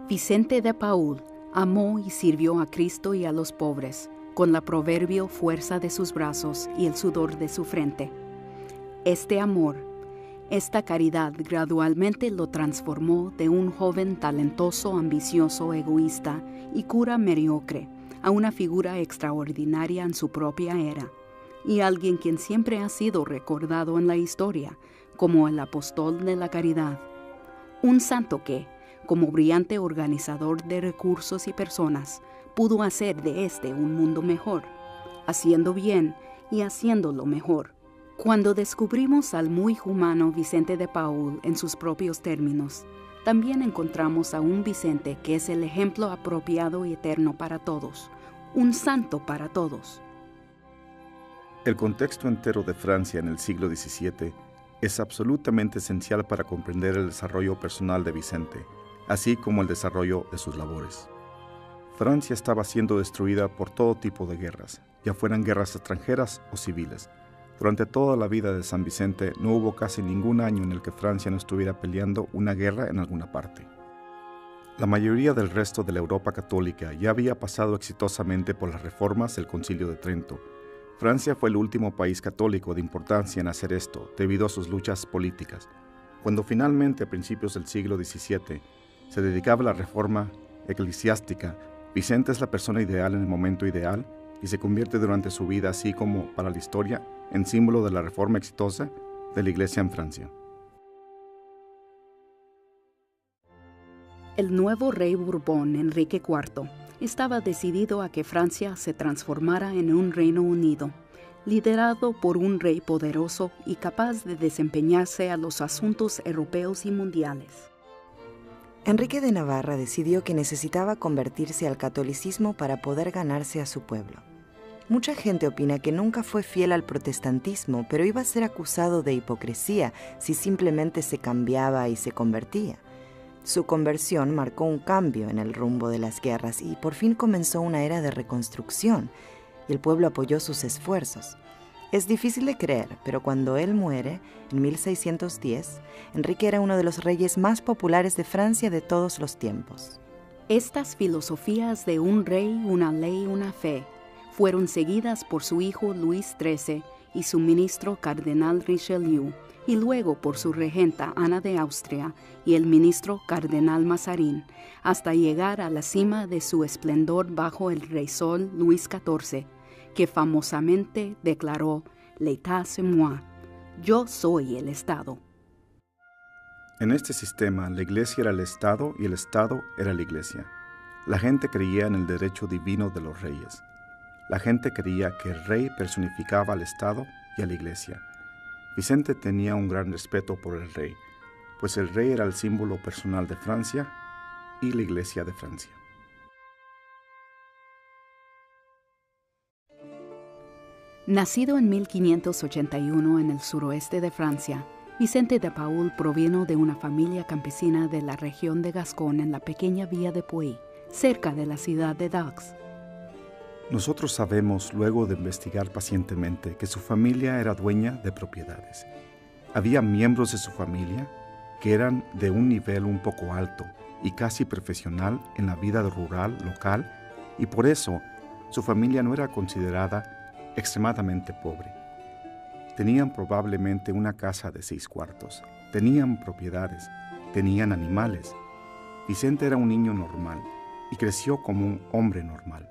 Vicente de Paúl amó y sirvió a Cristo y a los pobres, con la proverbio fuerza de sus brazos y el sudor de su frente. Este amor, esta caridad gradualmente lo transformó de un joven talentoso, ambicioso, egoísta y cura mediocre a una figura extraordinaria en su propia era, y alguien quien siempre ha sido recordado en la historia como el apóstol de la caridad. Un santo que, como brillante organizador de recursos y personas, pudo hacer de este un mundo mejor, haciendo bien y haciéndolo mejor. Cuando descubrimos al muy humano Vicente de Paúl en sus propios términos, también encontramos a un Vicente que es el ejemplo apropiado y eterno para todos, un santo para todos. El contexto entero de Francia en el siglo XVII es absolutamente esencial para comprender el desarrollo personal de Vicente, así como el desarrollo de sus labores. Francia estaba siendo destruida por todo tipo de guerras, ya fueran guerras extranjeras o civiles. Durante toda la vida de San Vicente no hubo casi ningún año en el que Francia no estuviera peleando una guerra en alguna parte. La mayoría del resto de la Europa católica ya había pasado exitosamente por las reformas del Concilio de Trento. Francia fue el último país católico de importancia en hacer esto, debido a sus luchas políticas. Cuando finalmente, a principios del siglo XVII, se dedicaba a la reforma eclesiástica, Vicente es la persona ideal en el momento ideal y se convierte durante su vida, así como para la historia, en símbolo de la reforma exitosa de la Iglesia en Francia. El nuevo rey Borbón, Enrique IV, estaba decidido a que Francia se transformara en un reino unido, liderado por un rey poderoso y capaz de desempeñarse a los asuntos europeos y mundiales. Enrique de Navarra decidió que necesitaba convertirse al catolicismo para poder ganarse a su pueblo. Mucha gente opina que nunca fue fiel al protestantismo, pero iba a ser acusado de hipocresía si simplemente se cambiaba y se convertía. Su conversión marcó un cambio en el rumbo de las guerras y por fin comenzó una era de reconstrucción, y el pueblo apoyó sus esfuerzos. Es difícil de creer, pero cuando él muere, en 1610, Enrique era uno de los reyes más populares de Francia de todos los tiempos. Estas filosofías de un rey, una ley, una fe, fueron seguidas por su hijo Luis XIII y su ministro cardenal Richelieu, y luego por su regenta Ana de Austria y el ministro cardenal Mazarin, hasta llegar a la cima de su esplendor bajo el rey Sol Luis XIV, que famosamente declaró «L'État c'est moi», «Yo soy el Estado». En este sistema, la Iglesia era el Estado y el Estado era la Iglesia. La gente creía en el derecho divino de los reyes. La gente creía que el rey personificaba al Estado y a la Iglesia. Vicente tenía un gran respeto por el rey, pues el rey era el símbolo personal de Francia y la Iglesia de Francia. Nacido en 1581 en el suroeste de Francia, Vicente de Paúl provino de una familia campesina de la región de Gascón en la pequeña villa de Puy, cerca de la ciudad de Dax. Nosotros sabemos, luego de investigar pacientemente, que su familia era dueña de propiedades. Había miembros de su familia que eran de un nivel un poco alto y casi profesional en la vida rural local, y por eso su familia no era considerada extremadamente pobre. Tenían probablemente una casa de 6 cuartos, tenían propiedades, tenían animales. Vicente era un niño normal y creció como un hombre normal.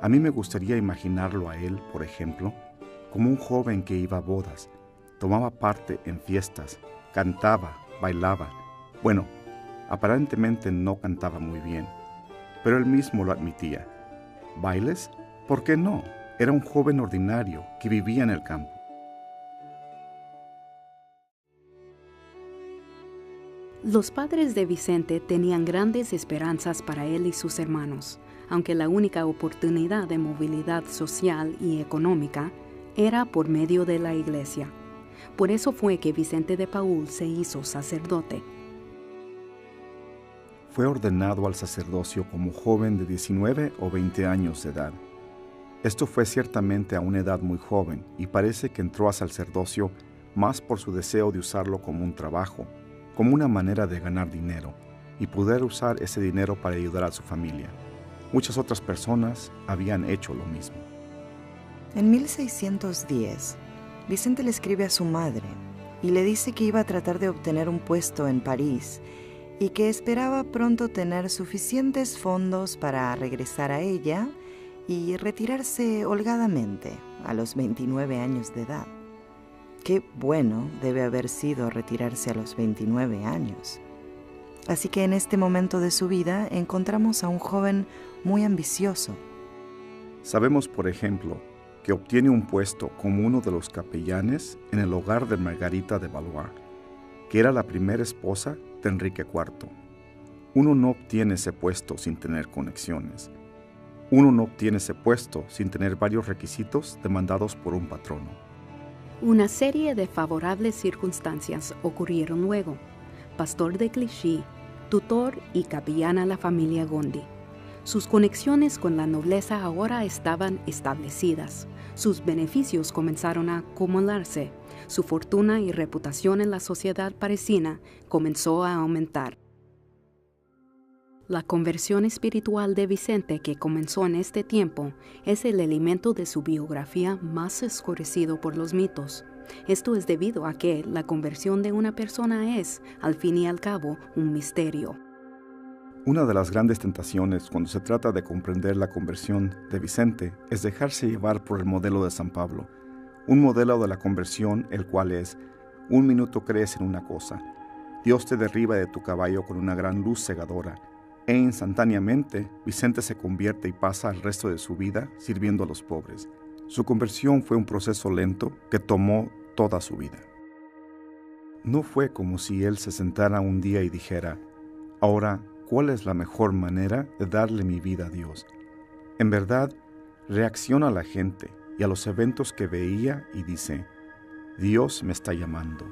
A mí me gustaría imaginarlo a él, por ejemplo, como un joven que iba a bodas, tomaba parte en fiestas, cantaba, bailaba. Bueno, aparentemente no cantaba muy bien, pero él mismo lo admitía. ¿Bailes? ¿Por qué no? Era un joven ordinario que vivía en el campo. Los padres de Vicente tenían grandes esperanzas para él y sus hermanos, aunque la única oportunidad de movilidad social y económica era por medio de la Iglesia. Por eso fue que Vicente de Paúl se hizo sacerdote. Fue ordenado al sacerdocio como joven de 19 o 20 años de edad. Esto fue ciertamente a una edad muy joven y parece que entró al sacerdocio más por su deseo de usarlo como un trabajo, como una manera de ganar dinero, y poder usar ese dinero para ayudar a su familia. Muchas otras personas habían hecho lo mismo. En 1610, Vicente le escribe a su madre y le dice que iba a tratar de obtener un puesto en París y que esperaba pronto tener suficientes fondos para regresar a ella y retirarse holgadamente a los 29 años de edad. Qué bueno debe haber sido retirarse a los 29 años. Así que en este momento de su vida encontramos a un joven muy ambicioso. Sabemos, por ejemplo, que obtiene un puesto como uno de los capellanes en el hogar de Margarita de Valois, que era la primera esposa de Enrique IV. Uno no obtiene ese puesto sin tener conexiones. Uno no obtiene ese puesto sin tener varios requisitos demandados por un patrono. Una serie de favorables circunstancias ocurrieron luego. Pastor de Clichy, tutor y capellán a la familia Gondi. Sus conexiones con la nobleza ahora estaban establecidas. Sus beneficios comenzaron a acumularse. Su fortuna y reputación en la sociedad parisina comenzó a aumentar. La conversión espiritual de Vicente, que comenzó en este tiempo, es el elemento de su biografía más escurecido por los mitos. Esto es debido a que la conversión de una persona es, al fin y al cabo, un misterio. Una de las grandes tentaciones cuando se trata de comprender la conversión de Vicente es dejarse llevar por el modelo de San Pablo, un modelo de la conversión el cual es: un minuto crees en una cosa, Dios te derriba de tu caballo con una gran luz cegadora, e instantáneamente Vicente se convierte y pasa el resto de su vida sirviendo a los pobres. Su conversión fue un proceso lento que tomó toda su vida. No fue como si él se sentara un día y dijera: ahora, ¿cuál es la mejor manera de darle mi vida a Dios? En verdad, reacciona a la gente y a los eventos que veía y dice: Dios me está llamando.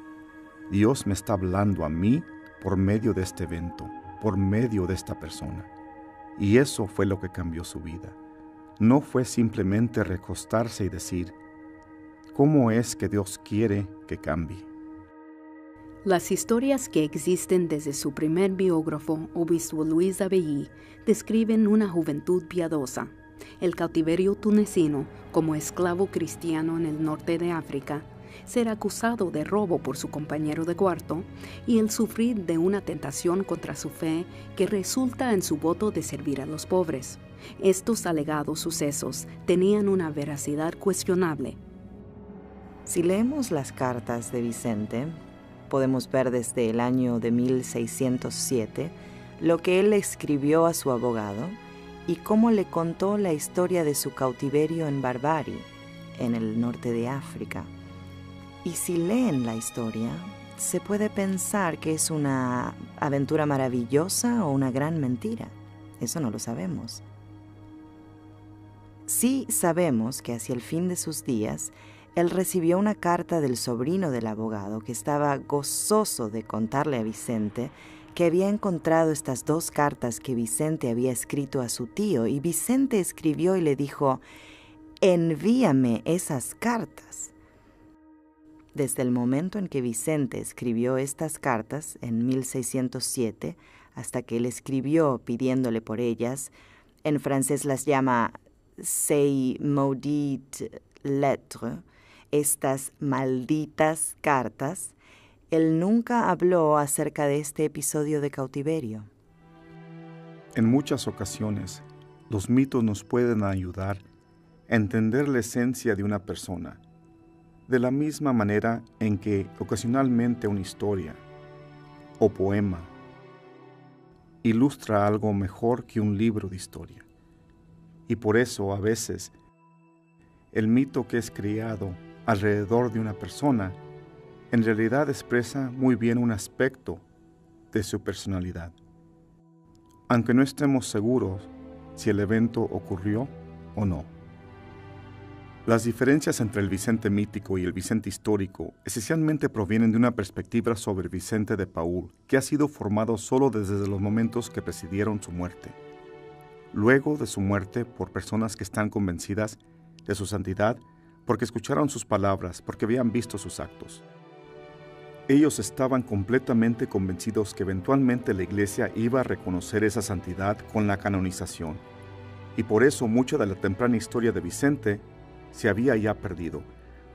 Dios me está hablando a mí por medio de este evento, por medio de esta persona. Y eso fue lo que cambió su vida. No fue simplemente recostarse y decir: ¿cómo es que Dios quiere que cambie? Las historias que existen desde su primer biógrafo, obispo Luis d'Avelly, describen una juventud piadosa, el cautiverio tunecino como esclavo cristiano en el norte de África, ser acusado de robo por su compañero de cuarto y el sufrir de una tentación contra su fe que resulta en su voto de servir a los pobres. Estos alegados sucesos tenían una veracidad cuestionable. Si leemos las cartas de Vicente, podemos ver desde el año de 1607 lo que él escribió a su abogado y cómo le contó la historia de su cautiverio en Barbary, en el norte de África. Y si leen la historia, se puede pensar que es una aventura maravillosa o una gran mentira. Eso no lo sabemos. Sí sabemos que hacia el fin de sus días, él recibió una carta del sobrino del abogado que estaba gozoso de contarle a Vicente que había encontrado estas dos cartas que Vicente había escrito a su tío, y Vicente escribió y le dijo: envíame esas cartas. Desde el momento en que Vicente escribió estas cartas, en 1607, hasta que él escribió pidiéndole por ellas, en francés las llama ces maudites lettres, estas malditas cartas, él nunca habló acerca de este episodio de cautiverio. En muchas ocasiones, los mitos nos pueden ayudar a entender la esencia de una persona, de la misma manera en que ocasionalmente una historia o poema ilustra algo mejor que un libro de historia. Y por eso, a veces, el mito que es creado alrededor de una persona en realidad expresa muy bien un aspecto de su personalidad, aunque no estemos seguros si el evento ocurrió o no. Las diferencias entre el Vicente mítico y el Vicente histórico esencialmente provienen de una perspectiva sobre Vicente de Paúl, que ha sido formado solo desde los momentos que precedieron su muerte. Luego de su muerte, por personas que están convencidas de su santidad, porque escucharon sus palabras, porque habían visto sus actos. Ellos estaban completamente convencidos que eventualmente la Iglesia iba a reconocer esa santidad con la canonización, y por eso mucha de la temprana historia de Vicente se había ya perdido.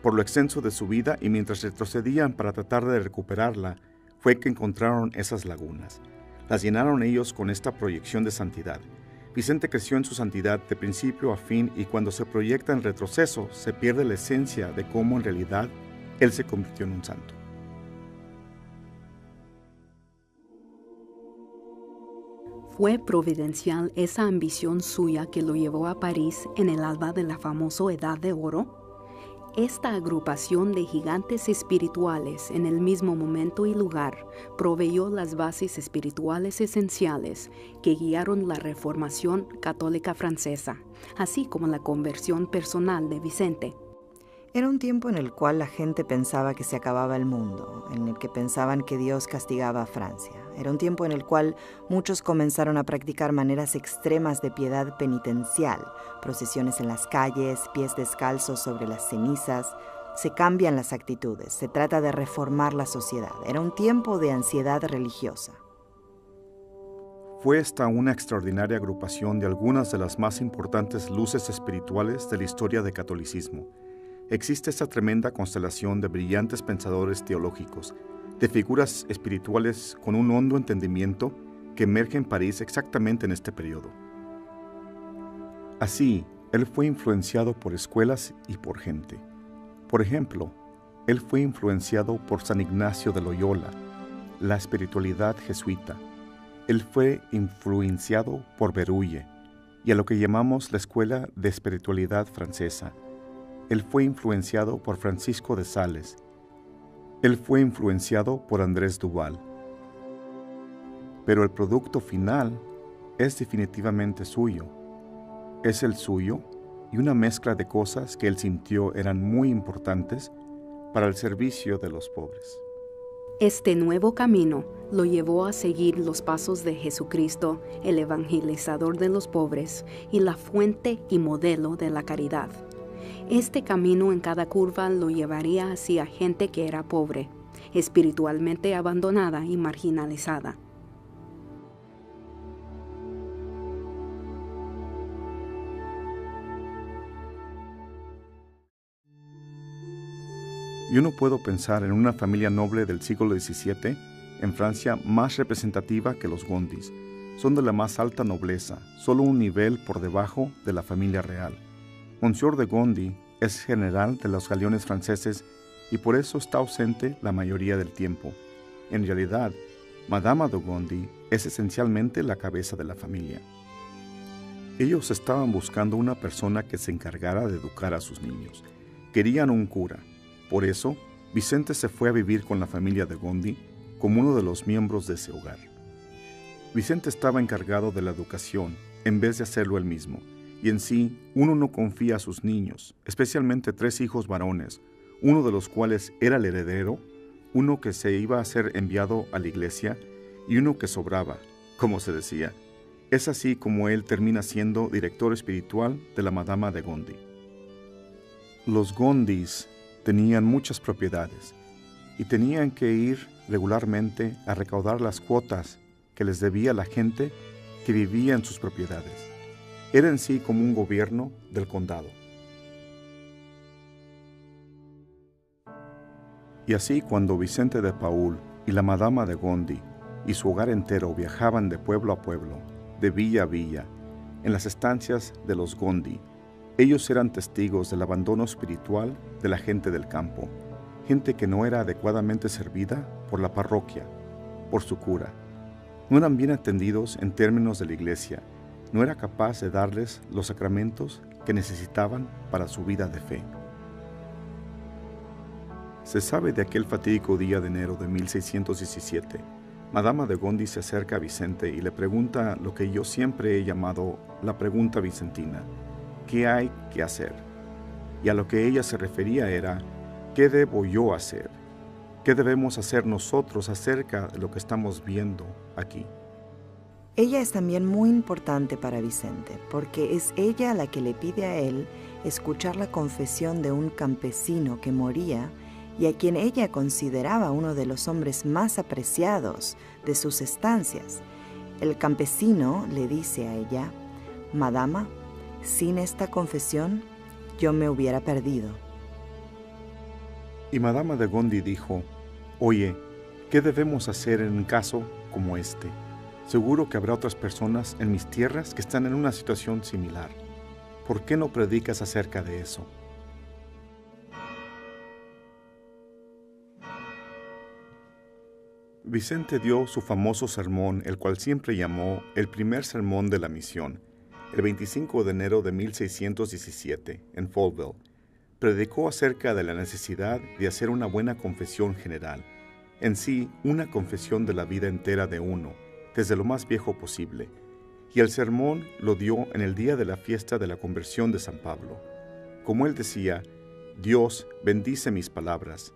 Por lo extenso de su vida y mientras retrocedían para tratar de recuperarla, fue que encontraron esas lagunas. Las llenaron ellos con esta proyección de santidad. Vicente creció en su santidad de principio a fin y cuando se proyecta en retroceso, se pierde la esencia de cómo en realidad él se convirtió en un santo. Fue providencial esa ambición suya que lo llevó a París en el alba de la famosa Edad de Oro. Esta agrupación de gigantes espirituales en el mismo momento y lugar proveyó las bases espirituales esenciales que guiaron la Reformación católica francesa, así como la conversión personal de Vicente. Era un tiempo en el cual la gente pensaba que se acababa el mundo, en el que pensaban que Dios castigaba a Francia. Era un tiempo en el cual muchos comenzaron a practicar maneras extremas de piedad penitencial, procesiones en las calles, pies descalzos sobre las cenizas. Se cambian las actitudes, se trata de reformar la sociedad. Era un tiempo de ansiedad religiosa. Fue esta una extraordinaria agrupación de algunas de las más importantes luces espirituales de la historia del catolicismo. Existe esta tremenda constelación de brillantes pensadores teológicos, de figuras espirituales con un hondo entendimiento que emerge en París exactamente en este periodo. Así, él fue influenciado por escuelas y por gente. Por ejemplo, él fue influenciado por San Ignacio de Loyola, la espiritualidad jesuita. Él fue influenciado por Berulle y a lo que llamamos la Escuela de Espiritualidad Francesa. Él fue influenciado por Francisco de Sales. Él fue influenciado por Andrés Duval. Pero el producto final es definitivamente suyo. Es el suyo y una mezcla de cosas que él sintió eran muy importantes para el servicio de los pobres. Este nuevo camino lo llevó a seguir los pasos de Jesucristo, el evangelizador de los pobres y la fuente y modelo de la caridad. Este camino en cada curva lo llevaría hacia gente que era pobre, espiritualmente abandonada y marginalizada. Yo no puedo pensar en una familia noble del siglo XVII en Francia más representativa que los Gondis. Son de la más alta nobleza, solo un nivel por debajo de la familia real. Monsieur de Gondi es general de los galeones franceses y por eso está ausente la mayoría del tiempo. En realidad, Madama de Gondi es esencialmente la cabeza de la familia. Ellos estaban buscando una persona que se encargara de educar a sus niños. Querían un cura. Por eso, Vicente se fue a vivir con la familia de Gondi como uno de los miembros de ese hogar. Vicente estaba encargado de la educación en vez de hacerlo él mismo. Y en sí, uno no confía a sus niños, especialmente 3 hijos varones, uno de los cuales era el heredero, uno que se iba a ser enviado a la iglesia y uno que sobraba, como se decía. Es así como él termina siendo director espiritual de la Madama de Gondi. Los Gondis tenían muchas propiedades y tenían que ir regularmente a recaudar las cuotas que les debía la gente que vivía en sus propiedades. Era en sí como un gobierno del condado. Y así cuando Vicente de Paúl y la Madama de Gondi y su hogar entero viajaban de pueblo a pueblo, de villa a villa, en las estancias de los Gondi, ellos eran testigos del abandono espiritual de la gente del campo, gente que no era adecuadamente servida por la parroquia, por su cura. No eran bien atendidos en términos de la iglesia, no era capaz de darles los sacramentos que necesitaban para su vida de fe. Se sabe de aquel fatídico día de enero de 1617. Madama de Gondi se acerca a Vicente y le pregunta lo que yo siempre he llamado la pregunta vicentina: ¿qué hay que hacer? Y a lo que ella se refería era: ¿qué debo yo hacer? ¿Qué debemos hacer nosotros acerca de lo que estamos viendo aquí? Ella es también muy importante para Vicente, porque es ella la que le pide a él escuchar la confesión de un campesino que moría y a quien ella consideraba uno de los hombres más apreciados de sus estancias. El campesino le dice a ella: «Madama, sin esta confesión, yo me hubiera perdido». Y Madama de Gondi dijo: «Oye, ¿qué debemos hacer en un caso como este? Seguro que habrá otras personas en mis tierras que están en una situación similar. ¿Por qué no predicas acerca de eso?». Vicente dio su famoso sermón, el cual siempre llamó el primer sermón de la misión, el 25 de enero de 1617, en Folleville. Predicó acerca de la necesidad de hacer una buena confesión general, en sí una confesión de la vida entera de uno, desde lo más viejo posible, y el sermón lo dio en el día de la fiesta de la conversión de San Pablo. Como él decía: «Dios bendice mis palabras».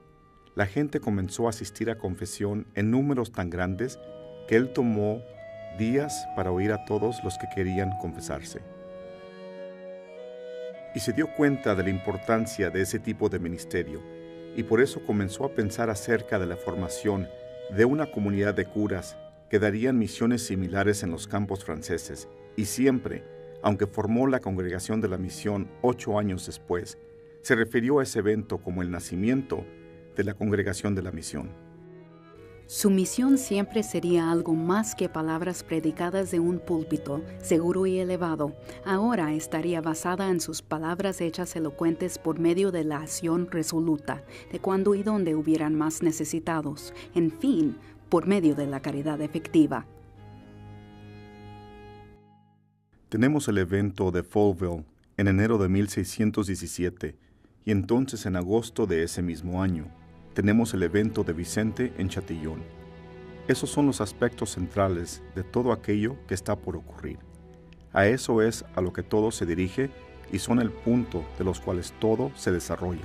La gente comenzó a asistir a confesión en números tan grandes que él tomó días para oír a todos los que querían confesarse. Y se dio cuenta de la importancia de ese tipo de ministerio, y por eso comenzó a pensar acerca de la formación de una comunidad de curas que darían misiones similares en los campos franceses, y siempre, aunque formó la Congregación de la Misión 8 años después, se refirió a ese evento como el nacimiento de la Congregación de la Misión. Su misión siempre sería algo más que palabras predicadas de un púlpito seguro y elevado. Ahora estaría basada en sus palabras hechas elocuentes por medio de la acción resoluta, de cuando y donde hubieran más necesitados, en fin, por medio de la caridad efectiva. Tenemos el evento de Folleville en enero de 1617, y entonces en agosto de ese mismo año tenemos el evento de Vicente en Chatillon. Esos son los aspectos centrales de todo aquello que está por ocurrir. A eso es a lo que todo se dirige y son el punto de los cuales todo se desarrolla.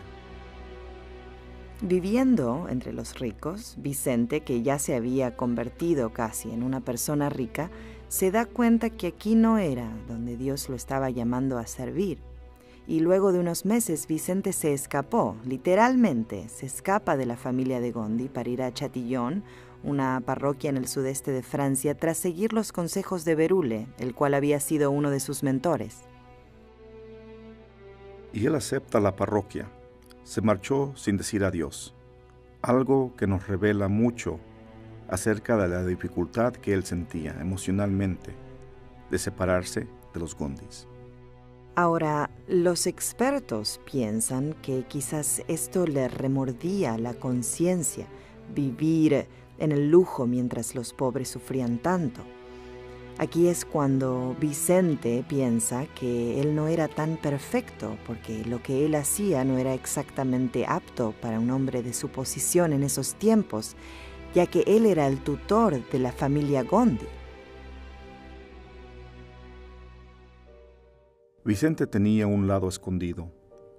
Viviendo entre los ricos, Vicente, que ya se había convertido casi en una persona rica, se da cuenta que aquí no era donde Dios lo estaba llamando a servir. Y luego de unos meses Vicente se escapó, literalmente se escapa de la familia de Gondi para ir a Chatillon, una parroquia en el sudeste de Francia, tras seguir los consejos de Bérulle, el cual había sido uno de sus mentores. Y él acepta la parroquia. Se marchó sin decir adiós, algo que nos revela mucho acerca de la dificultad que él sentía emocionalmente de separarse de los Gondis. Ahora, los expertos piensan que quizás esto le remordía la conciencia, vivir en el lujo mientras los pobres sufrían tanto. Aquí es cuando Vicente piensa que él no era tan perfecto, porque lo que él hacía no era exactamente apto para un hombre de su posición en esos tiempos, ya que él era el tutor de la familia Gondi. Vicente tenía un lado escondido.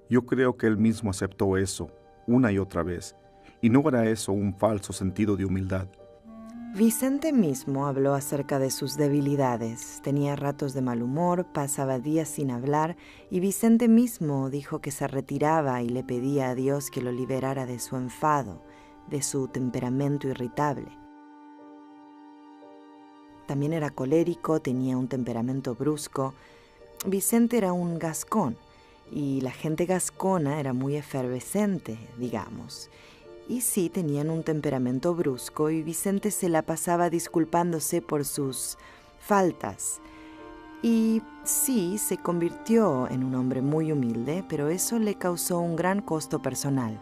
Yo creo que él mismo aceptó eso una y otra vez, y no era eso un falso sentido de humildad. Vicente mismo habló acerca de sus debilidades. Tenía ratos de mal humor, pasaba días sin hablar, y Vicente mismo dijo que se retiraba y le pedía a Dios que lo liberara de su enfado, de su temperamento irritable. También era colérico, tenía un temperamento brusco. Vicente era un gascón, y la gente gascona era muy efervescente, digamos. Y sí, tenían un temperamento brusco, y Vicente se la pasaba disculpándose por sus faltas. Y sí, se convirtió en un hombre muy humilde, pero eso le causó un gran costo personal.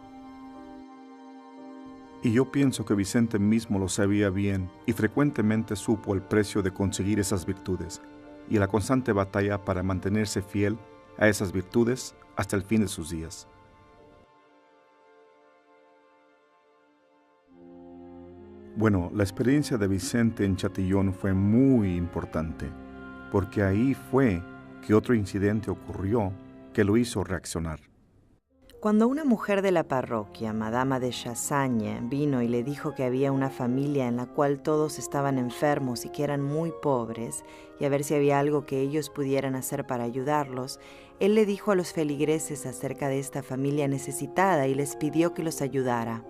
Y yo pienso que Vicente mismo lo sabía bien y frecuentemente supo el precio de conseguir esas virtudes y la constante batalla para mantenerse fiel a esas virtudes hasta el fin de sus días. Bueno, la experiencia de Vicente en Chatillon fue muy importante, porque ahí fue que otro incidente ocurrió que lo hizo reaccionar. Cuando una mujer de la parroquia, Madama de Chassagne, vino y le dijo que había una familia en la cual todos estaban enfermos y que eran muy pobres, y a ver si había algo que ellos pudieran hacer para ayudarlos, él le dijo a los feligreses acerca de esta familia necesitada y les pidió que los ayudara.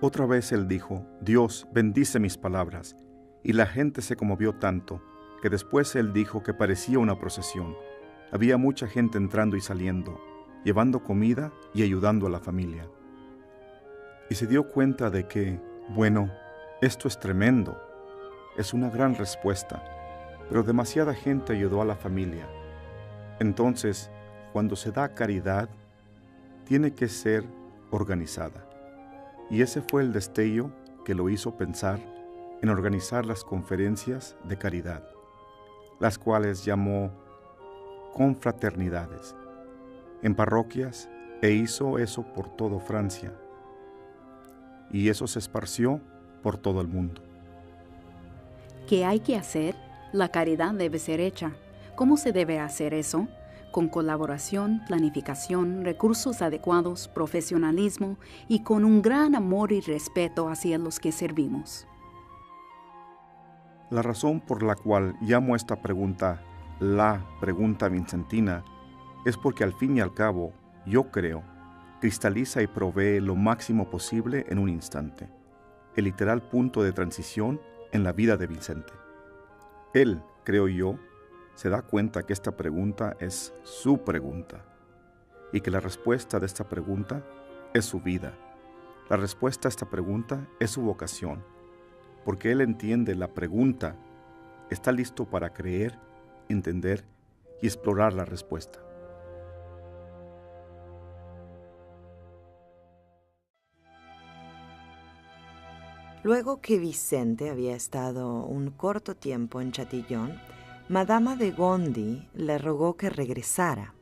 Otra vez él dijo: Dios, bendice mis palabras. Y la gente se conmovió tanto, que después él dijo que parecía una procesión. Había mucha gente entrando y saliendo, llevando comida y ayudando a la familia. Y se dio cuenta de que, bueno, esto es tremendo, es una gran respuesta, pero demasiada gente ayudó a la familia. Entonces, cuando se da caridad, tiene que ser organizada. Y ese fue el destello que lo hizo pensar en organizar las conferencias de caridad, las cuales llamó confraternidades, en parroquias, e hizo eso por toda Francia. Y eso se esparció por todo el mundo. ¿Qué hay que hacer? La caridad debe ser hecha. ¿Cómo se debe hacer eso? Con colaboración, planificación, recursos adecuados, profesionalismo y con un gran amor y respeto hacia los que servimos. La razón por la cual llamo a esta pregunta la pregunta vincentina es porque al fin y al cabo, yo creo, cristaliza y provee lo máximo posible en un instante, el literal punto de transición en la vida de Vicente. Él, creo yo, se da cuenta que esta pregunta es su pregunta y que la respuesta de esta pregunta es su vida. La respuesta a esta pregunta es su vocación, porque él entiende la pregunta, está listo para creer, entender y explorar la respuesta. Luego que Vicente había estado un corto tiempo en Chatillon, Madama de Gondi le rogó que regresara.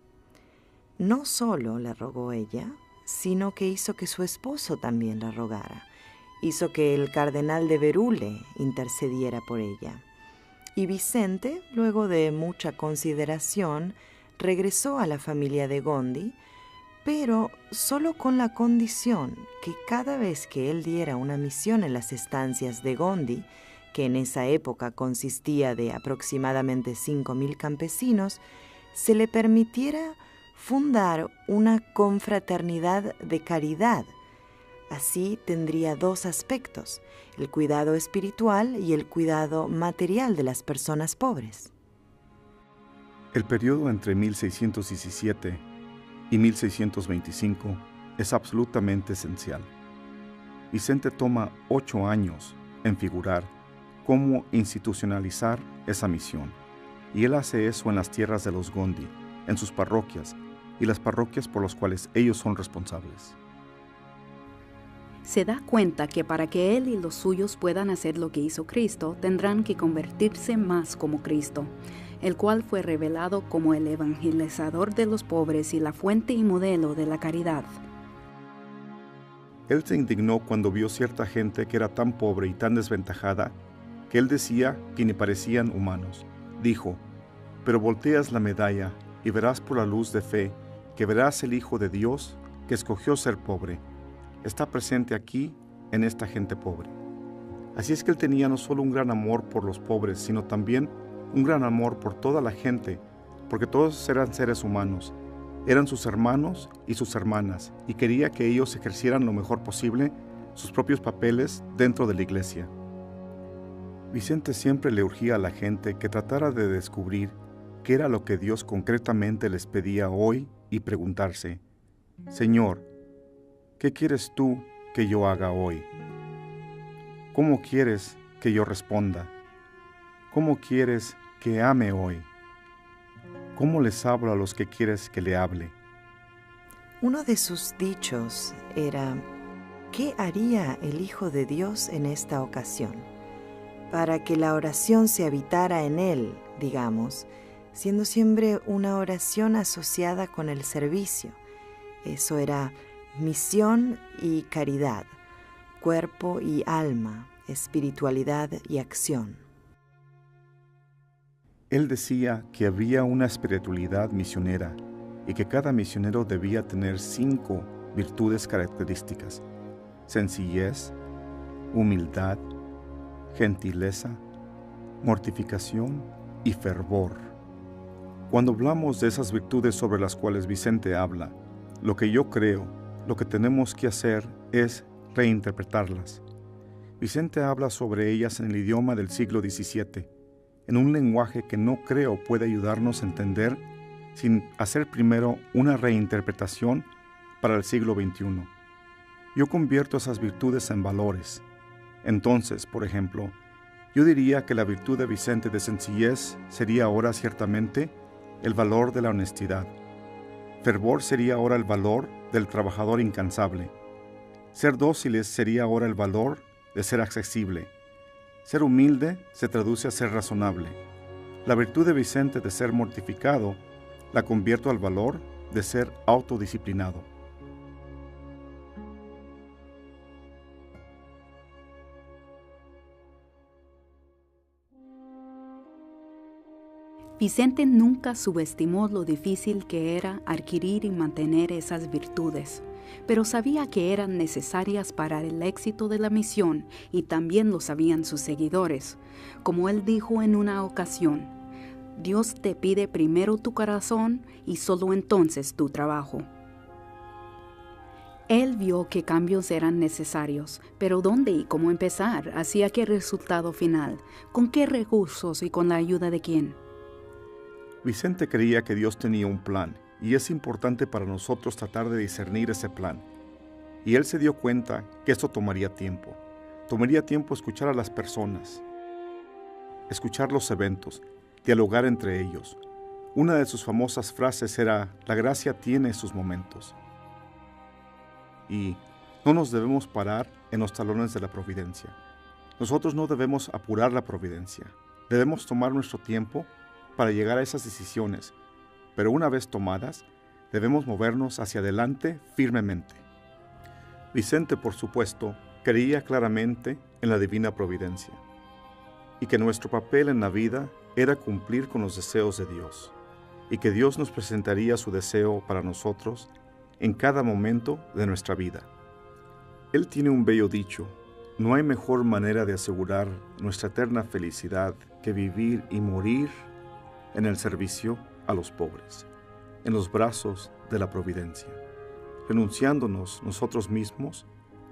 No solo le rogó ella, sino que hizo que su esposo también la rogara. Hizo que el cardenal de Berulle intercediera por ella. Y Vicente, luego de mucha consideración, regresó a la familia de Gondi, pero solo con la condición que cada vez que él diera una misión en las estancias de Gondi, que en esa época consistía de aproximadamente 5.000 campesinos, se le permitiera fundar una confraternidad de caridad. Así tendría dos aspectos, el cuidado espiritual y el cuidado material de las personas pobres. El periodo entre 1617 y 1625 es absolutamente esencial. Vicente toma 8 años en figurar cómo institucionalizar esa misión, y él hace eso en las tierras de los Gondi, en sus parroquias y las parroquias por las cuales ellos son responsables. Se da cuenta que para que él y los suyos puedan hacer lo que hizo Cristo, tendrán que convertirse más como Cristo, el cual fue revelado como el evangelizador de los pobres y la fuente y modelo de la caridad. Él se indignó cuando vio cierta gente que era tan pobre y tan desventajada que él decía que ni parecían humanos. Dijo: pero volteas la medalla y verás por la luz de fe que verás el Hijo de Dios que escogió ser pobre. Está presente aquí en esta gente pobre. Así es que él tenía no solo un gran amor por los pobres, sino también un gran amor por toda la gente, porque todos eran seres humanos, eran sus hermanos y sus hermanas, y quería que ellos ejercieran lo mejor posible sus propios papeles dentro de la iglesia. Vicente siempre le urgía a la gente que tratara de descubrir qué era lo que Dios concretamente les pedía hoy y preguntarse: Señor, ¿qué quieres tú que yo haga hoy? ¿Cómo quieres que yo responda? ¿Cómo quieres que ame hoy? ¿Cómo les hablo a los que quieres que le hable? Uno de sus dichos era: ¿qué haría el Hijo de Dios en esta ocasión? Para que la oración se habitara en él, digamos, siendo siempre una oración asociada con el servicio. Eso era misión y caridad, cuerpo y alma, espiritualidad y acción. Él decía que había una espiritualidad misionera y que cada misionero debía tener 5 virtudes características: sencillez, humildad, gentileza, mortificación y fervor. Cuando hablamos de esas virtudes sobre las cuales Vicente habla, lo que yo creo, lo que tenemos que hacer es reinterpretarlas. Vicente habla sobre ellas en el idioma del siglo XVII, en un lenguaje que no creo puede ayudarnos a entender sin hacer primero una reinterpretación para el siglo XXI. Yo convierto esas virtudes en valores. Entonces, por ejemplo, yo diría que la virtud de Vicente de sencillez sería ahora ciertamente el valor de la honestidad. Fervor sería ahora el valor del trabajador incansable. Ser dóciles sería ahora el valor de ser accesible. Ser humilde se traduce a ser razonable. La virtud de Vicente de ser mortificado la convierto al valor de ser autodisciplinado. Vicente nunca subestimó lo difícil que era adquirir y mantener esas virtudes, pero sabía que eran necesarias para el éxito de la misión y también lo sabían sus seguidores. Como él dijo en una ocasión, Dios te pide primero tu corazón y solo entonces tu trabajo. Él vio que cambios eran necesarios, pero ¿dónde y cómo empezar? ¿Hacia qué resultado final? ¿Con qué recursos y con la ayuda de quién? Vicente creía que Dios tenía un plan, y es importante para nosotros tratar de discernir ese plan. Y él se dio cuenta que esto tomaría tiempo. Tomaría tiempo escuchar a las personas, escuchar los eventos, dialogar entre ellos. Una de sus famosas frases era: la gracia tiene sus momentos. Y no nos debemos parar en los talones de la providencia. Nosotros no debemos apurar la providencia. Debemos tomar nuestro tiempo para llegar a esas decisiones, pero una vez tomadas, debemos movernos hacia adelante firmemente. Vicente, por supuesto, creía claramente en la divina providencia y que nuestro papel en la vida era cumplir con los deseos de Dios y que Dios nos presentaría su deseo para nosotros en cada momento de nuestra vida. Él tiene un bello dicho: no hay mejor manera de asegurar nuestra eterna felicidad que vivir y morir en el servicio a los pobres, en los brazos de la providencia, renunciándonos nosotros mismos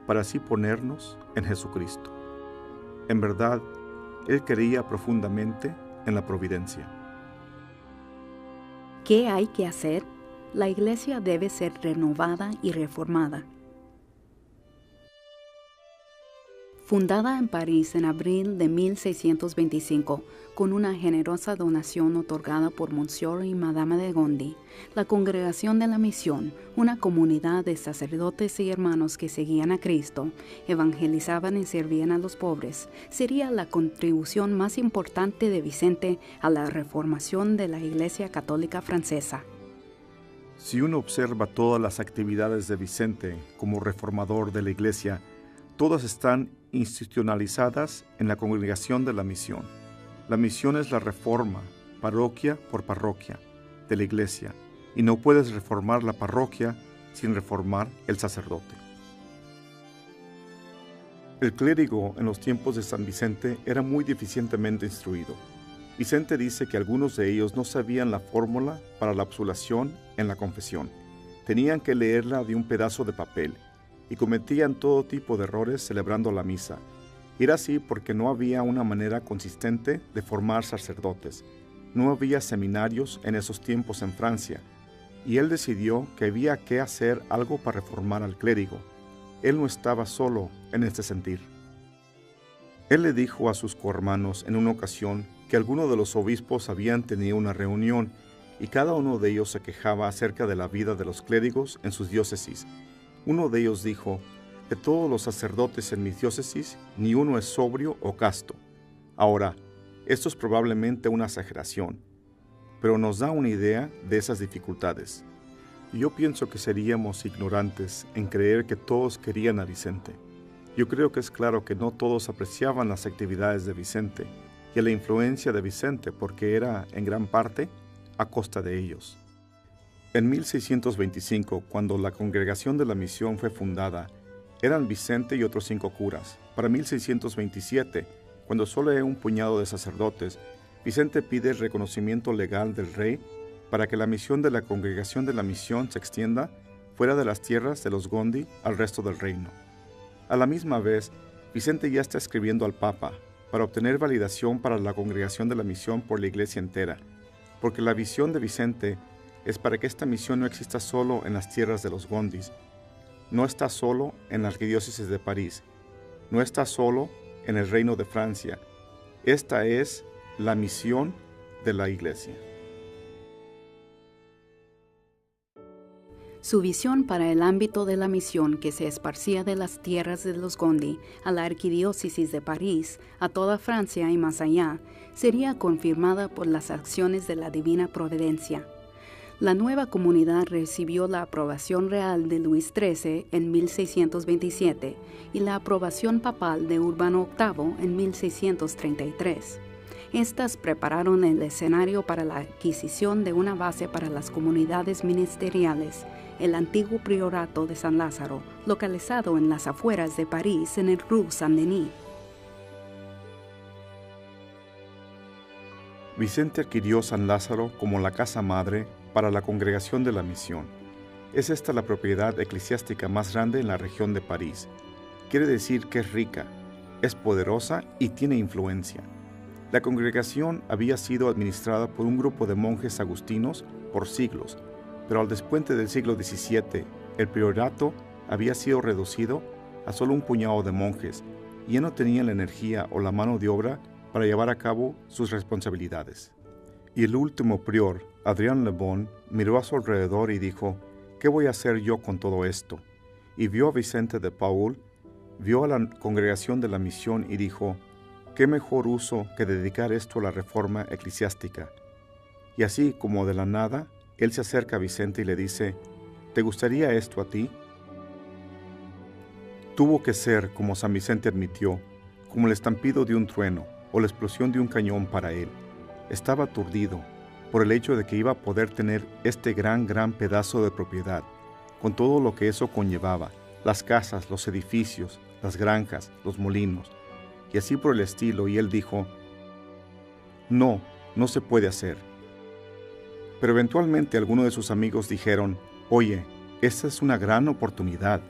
para así ponernos en Jesucristo. En verdad, él creía profundamente en la providencia. ¿Qué hay que hacer? La Iglesia debe ser renovada y reformada. Fundada en París en abril de 1625, con una generosa donación otorgada por Monsieur y Madame de Gondi, la Congregación de la Misión, una comunidad de sacerdotes y hermanos que seguían a Cristo, evangelizaban y servían a los pobres, sería la contribución más importante de Vicente a la reformación de la Iglesia Católica Francesa. Si uno observa todas las actividades de Vicente como reformador de la Iglesia, todas están institucionalizadas en la Congregación de la Misión. La misión es la reforma, parroquia por parroquia, de la Iglesia, y no puedes reformar la parroquia sin reformar el sacerdote. El clérigo en los tiempos de San Vicente era muy deficientemente instruido. Vicente dice que algunos de ellos no sabían la fórmula para la absolución en la confesión. Tenían que leerla de un pedazo de papel y cometían todo tipo de errores celebrando la misa. Era así porque no había una manera consistente de formar sacerdotes. No había seminarios en esos tiempos en Francia, y él decidió que había que hacer algo para reformar al clérigo. Él no estaba solo en este sentir. Él le dijo a sus cohermanos en una ocasión que algunos de los obispos habían tenido una reunión y cada uno de ellos se quejaba acerca de la vida de los clérigos en sus diócesis. Uno de ellos dijo: de todos los sacerdotes en mi diócesis, ni uno es sobrio o casto. Ahora, esto es probablemente una exageración, pero nos da una idea de esas dificultades. Yo pienso que seríamos ignorantes en creer que todos querían a Vicente. Yo creo que es claro que no todos apreciaban las actividades de Vicente y la influencia de Vicente, porque era, en gran parte, a costa de ellos. En 1625, cuando la Congregación de la Misión fue fundada, eran Vicente y otros 5 curas. Para 1627, cuando solo hay un puñado de sacerdotes, Vicente pide el reconocimiento legal del rey para que la misión de la Congregación de la Misión se extienda fuera de las tierras de los Gondi al resto del reino. A la misma vez, Vicente ya está escribiendo al Papa para obtener validación para la Congregación de la Misión por la Iglesia entera, porque la visión de Vicente es para que esta misión no exista solo en las tierras de los Gondis, no está solo en la arquidiócesis de París, no está solo en el reino de Francia. Esta es la misión de la Iglesia. Su visión para el ámbito de la misión que se esparcía de las tierras de los Gondi a la arquidiócesis de París, a toda Francia y más allá, sería confirmada por las acciones de la divina providencia. La nueva comunidad recibió la aprobación real de Luis XIII en 1627 y la aprobación papal de Urbano VIII en 1633. Estas prepararon el escenario para la adquisición de una base para las comunidades ministeriales, el antiguo priorato de San Lázaro, localizado en las afueras de París en el Rue Saint-Denis. Vicente adquirió San Lázaro como la casa madre para la Congregación de la Misión. Es esta la propiedad eclesiástica más grande en la región de París. Quiere decir que es rica, es poderosa y tiene influencia. La congregación había sido administrada por un grupo de monjes agustinos por siglos, pero al despuente del siglo XVII, el priorato había sido reducido a solo un puñado de monjes y ya no tenían la energía o la mano de obra para llevar a cabo sus responsabilidades. Y el último prior, Adrien Le Bon, miró a su alrededor y dijo: ¿qué voy a hacer yo con todo esto? Y vio a Vicente de Paúl, vio a la Congregación de la Misión y dijo: ¿qué mejor uso que dedicar esto a la reforma eclesiástica? Y así como de la nada, él se acerca a Vicente y le dice: ¿te gustaría esto a ti? Tuvo que ser, como San Vicente admitió, como el estampido de un trueno o la explosión de un cañón para él. Estaba aturdido por el hecho de que iba a poder tener este gran pedazo de propiedad, con todo lo que eso conllevaba, las casas, los edificios, las granjas, los molinos, y así por el estilo, y él dijo: no se puede hacer. Pero eventualmente algunos de sus amigos dijeron: oye, esta es una gran oportunidad.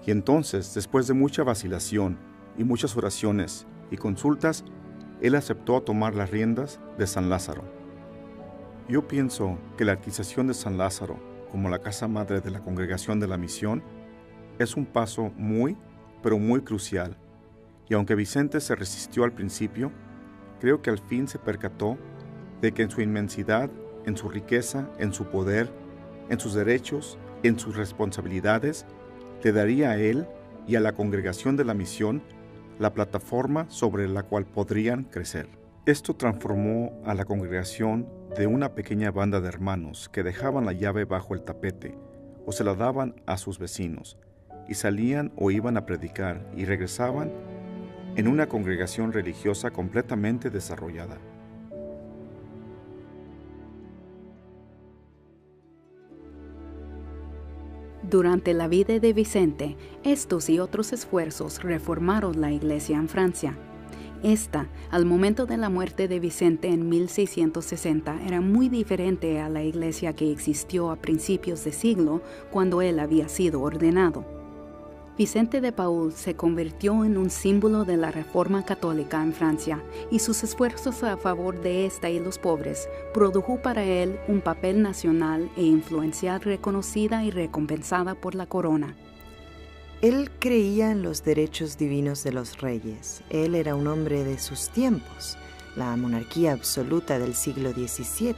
Y entonces, después de mucha vacilación y muchas oraciones y consultas, él aceptó tomar las riendas de San Lázaro. Yo pienso que la adquisición de San Lázaro como la casa madre de la Congregación de la Misión es un paso muy, pero muy crucial. Y aunque Vicente se resistió al principio, creo que al fin se percató de que en su inmensidad, en su riqueza, en su poder, en sus derechos, en sus responsabilidades, le daría a él y a la Congregación de la Misión la plataforma sobre la cual podrían crecer. Esto transformó a la congregación de una pequeña banda de hermanos que dejaban la llave bajo el tapete o se la daban a sus vecinos y salían o iban a predicar y regresaban en una congregación religiosa completamente desarrollada. Durante la vida de Vicente, estos y otros esfuerzos reformaron la Iglesia en Francia. Esta, al momento de la muerte de Vicente en 1660, era muy diferente a la Iglesia que existió a principios de siglo cuando él había sido ordenado. Vicente de Paúl se convirtió en un símbolo de la Reforma Católica en Francia y sus esfuerzos a favor de esta y los pobres produjo para él un papel nacional e influencial reconocida y recompensada por la corona. Él creía en los derechos divinos de los reyes. Él era un hombre de sus tiempos, la monarquía absoluta del siglo XVII.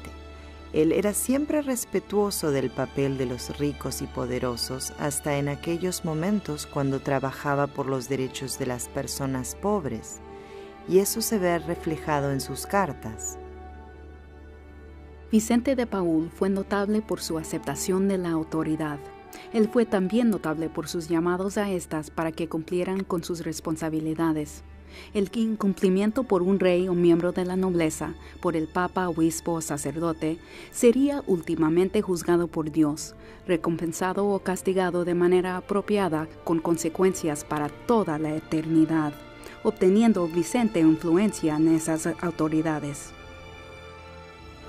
Él era siempre respetuoso del papel de los ricos y poderosos, hasta en aquellos momentos cuando trabajaba por los derechos de las personas pobres, y eso se ve reflejado en sus cartas. Vicente de Paúl fue notable por su aceptación de la autoridad. Él fue también notable por sus llamados a estas para que cumplieran con sus responsabilidades. El incumplimiento por un rey o miembro de la nobleza, por el papa, obispo o sacerdote, sería últimamente juzgado por Dios, recompensado o castigado de manera apropiada con consecuencias para toda la eternidad, obteniendo Vicente influencia en esas autoridades.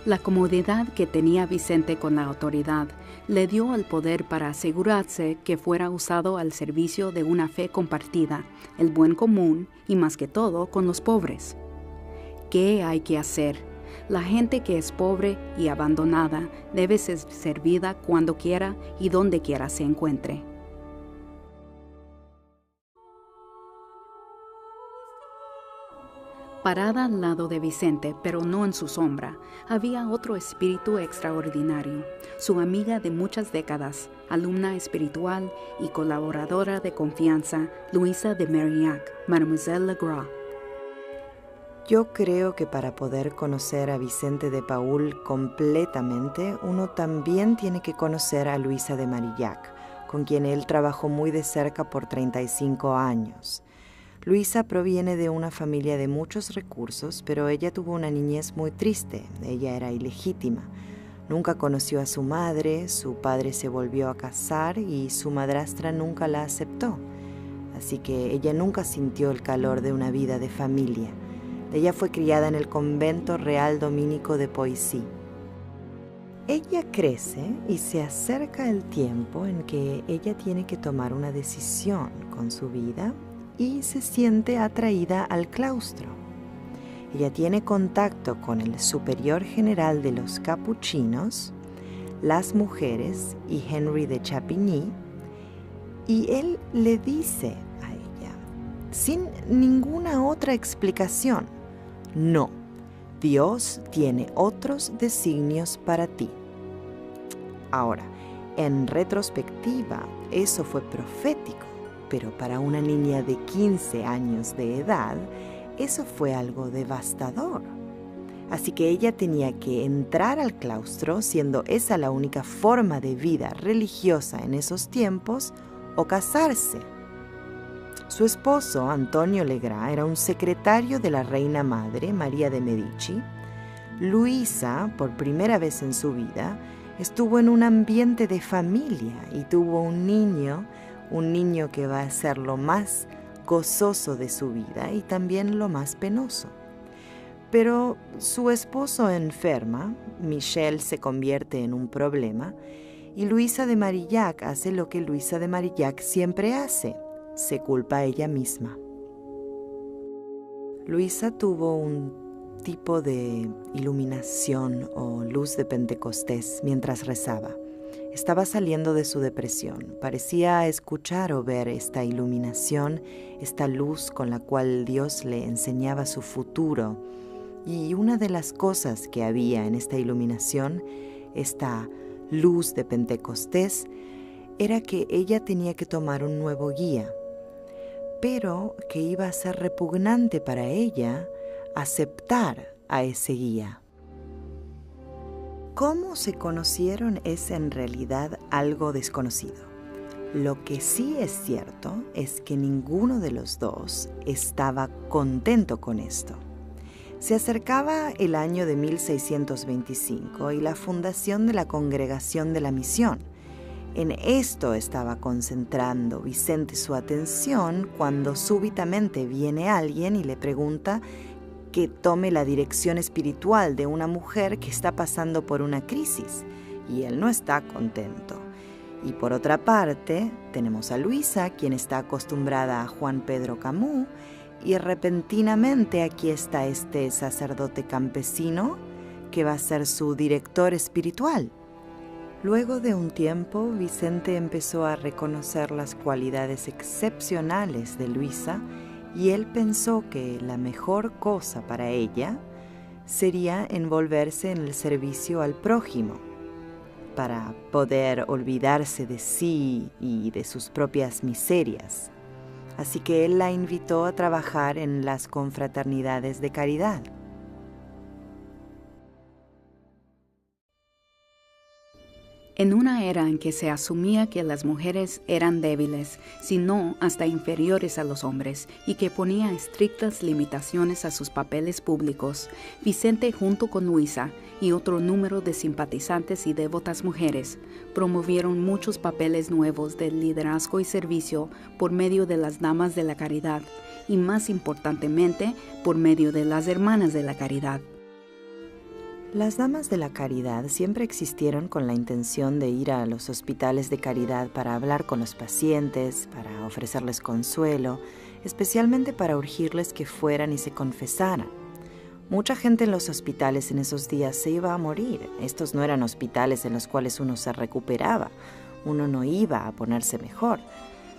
La comodidad que tenía Vicente con la autoridad le dio el poder para asegurarse que fuera usado al servicio de una fe compartida, el buen común y más que todo con los pobres. ¿Qué hay que hacer? La gente que es pobre y abandonada debe ser servida cuando quiera y donde quiera se encuentre. Parada al lado de Vicente, pero no en su sombra, había otro espíritu extraordinario, su amiga de muchas décadas, alumna espiritual y colaboradora de confianza, Luisa de Marillac, Mademoiselle Legras. Yo creo que para poder conocer a Vicente de Paúl completamente, uno también tiene que conocer a Luisa de Marillac, con quien él trabajó muy de cerca por 35 años. Luisa proviene de una familia de muchos recursos, pero ella tuvo una niñez muy triste. Ella era ilegítima. Nunca conoció a su madre, su padre se volvió a casar y su madrastra nunca la aceptó. Así que ella nunca sintió el calor de una vida de familia. Ella fue criada en el convento real dominico de Poissy. Ella crece y se acerca el tiempo en que ella tiene que tomar una decisión con su vida y se siente atraída al claustro. Ella tiene contacto con el superior general de los capuchinos, las mujeres y Henry de Chapigny, y él le dice a ella, sin ninguna otra explicación, no, Dios tiene otros designios para ti. Ahora, en retrospectiva, eso fue profético. Pero para una niña de 15 años de edad, eso fue algo devastador. Así que ella tenía que entrar al claustro, siendo esa la única forma de vida religiosa en esos tiempos, o casarse. Su esposo, Antonio Legras, era un secretario de la reina madre, María de Medici. Luisa, por primera vez en su vida, estuvo en un ambiente de familia y tuvo un niño que va a ser lo más gozoso de su vida y también lo más penoso. Pero su esposo enferma, Michel se convierte en un problema y Luisa de Marillac hace lo que Luisa de Marillac siempre hace, se culpa a ella misma. Luisa tuvo un tipo de iluminación o luz de Pentecostés mientras rezaba. Estaba saliendo de su depresión. Parecía escuchar o ver esta iluminación, esta luz con la cual Dios le enseñaba su futuro. Y una de las cosas que había en esta iluminación, esta luz de Pentecostés, era que ella tenía que tomar un nuevo guía, pero que iba a ser repugnante para ella aceptar a ese guía. Cómo se conocieron es en realidad algo desconocido. Lo que sí es cierto es que ninguno de los dos estaba contento con esto. Se acercaba el año de 1625 y la fundación de la Congregación de la Misión. En esto estaba concentrando Vicente su atención cuando súbitamente viene alguien y le pregunta que tome la dirección espiritual de una mujer que está pasando por una crisis, y él no está contento. Y por otra parte, tenemos a Luisa, quien está acostumbrada a Juan Pedro Camus, y repentinamente aquí está este sacerdote campesino que va a ser su director espiritual. Luego de un tiempo, Vicente empezó a reconocer las cualidades excepcionales de Luisa y él pensó que la mejor cosa para ella sería envolverse en el servicio al prójimo, para poder olvidarse de sí y de sus propias miserias. Así que él la invitó a trabajar en las confraternidades de caridad. En una era en que se asumía que las mujeres eran débiles, si no hasta inferiores a los hombres, y que ponía estrictas limitaciones a sus papeles públicos, Vicente, junto con Luisa y otro número de simpatizantes y devotas mujeres, promovieron muchos papeles nuevos de liderazgo y servicio por medio de las Damas de la Caridad, y más importantemente, por medio de las Hermanas de la Caridad. Las Damas de la Caridad siempre existieron con la intención de ir a los hospitales de caridad para hablar con los pacientes, para ofrecerles consuelo, especialmente para urgirles que fueran y se confesaran. Mucha gente en los hospitales en esos días se iba a morir. Estos no eran hospitales en los cuales uno se recuperaba. Uno no iba a ponerse mejor.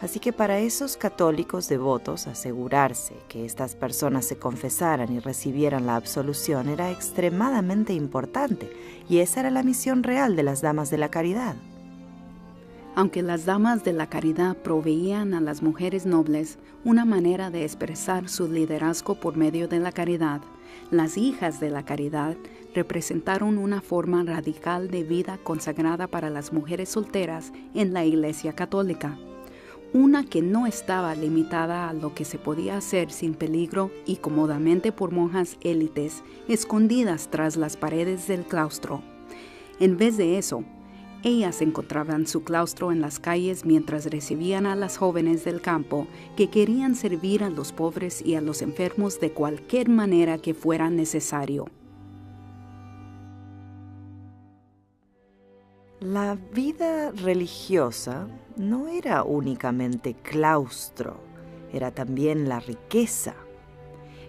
Así que para esos católicos devotos, asegurarse que estas personas se confesaran y recibieran la absolución era extremadamente importante, y esa era la misión real de las Damas de la Caridad. Aunque las Damas de la Caridad proveían a las mujeres nobles una manera de expresar su liderazgo por medio de la caridad, las Hijas de la Caridad representaron una forma radical de vida consagrada para las mujeres solteras en la Iglesia Católica. Una que no estaba limitada a lo que se podía hacer sin peligro y cómodamente por monjas élites escondidas tras las paredes del claustro. En vez de eso, ellas encontraban su claustro en las calles mientras recibían a las jóvenes del campo que querían servir a los pobres y a los enfermos de cualquier manera que fuera necesario. La vida religiosa no era únicamente claustro, era también la riqueza.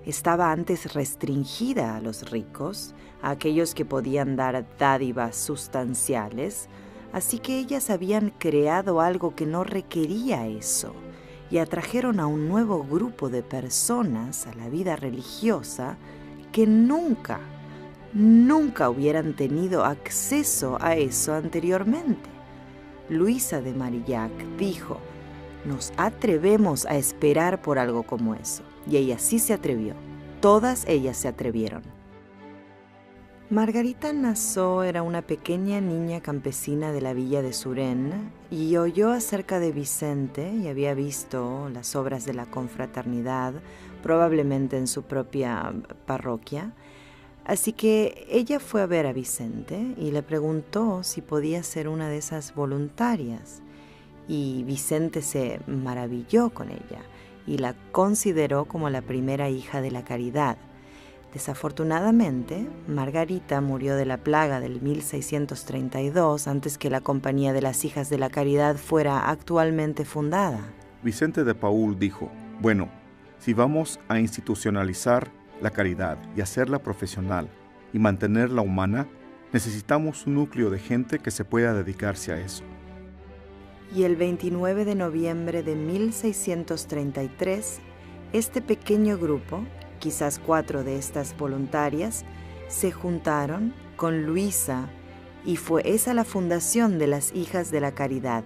Estaba antes restringida a los ricos, a aquellos que podían dar dádivas sustanciales, así que ellas habían creado algo que no requería eso y atrajeron a un nuevo grupo de personas a la vida religiosa que nunca hubieran tenido acceso a eso anteriormente. Luisa de Marillac dijo: nos atrevemos a esperar por algo como eso. Y ella sí se atrevió. Todas ellas se atrevieron. Margarita Nassau era una pequeña niña campesina de la villa de Suresnes y oyó acerca de Vicente y había visto las obras de la confraternidad, probablemente en su propia parroquia. Así que ella fue a ver a Vicente y le preguntó si podía ser una de esas voluntarias. Y Vicente se maravilló con ella y la consideró como la primera hija de la caridad. Desafortunadamente, Margarita murió de la plaga del 1632 antes que la Compañía de las Hijas de la Caridad fuera actualmente fundada. Vicente de Paúl dijo: bueno, si vamos a institucionalizar la caridad y hacerla profesional y mantenerla humana, necesitamos un núcleo de gente que se pueda dedicarse a eso. Y el 29 de noviembre de 1633, este pequeño grupo, quizás 4 de estas voluntarias, se juntaron con Luisa y fue esa la fundación de las Hijas de la Caridad.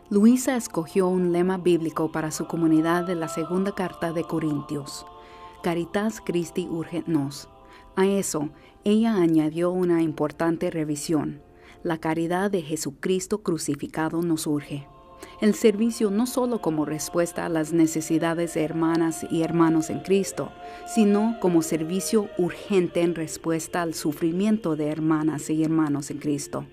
Luisa escogió un lema bíblico para su comunidad de la segunda carta de Corintios: Caritas Christi urget nos. A eso, ella añadió una importante revisión: la caridad de Jesucristo crucificado nos urge. El servicio no solo como respuesta a las necesidades de hermanas y hermanos en Cristo, sino como servicio urgente en respuesta al sufrimiento de hermanas y hermanos en Cristo.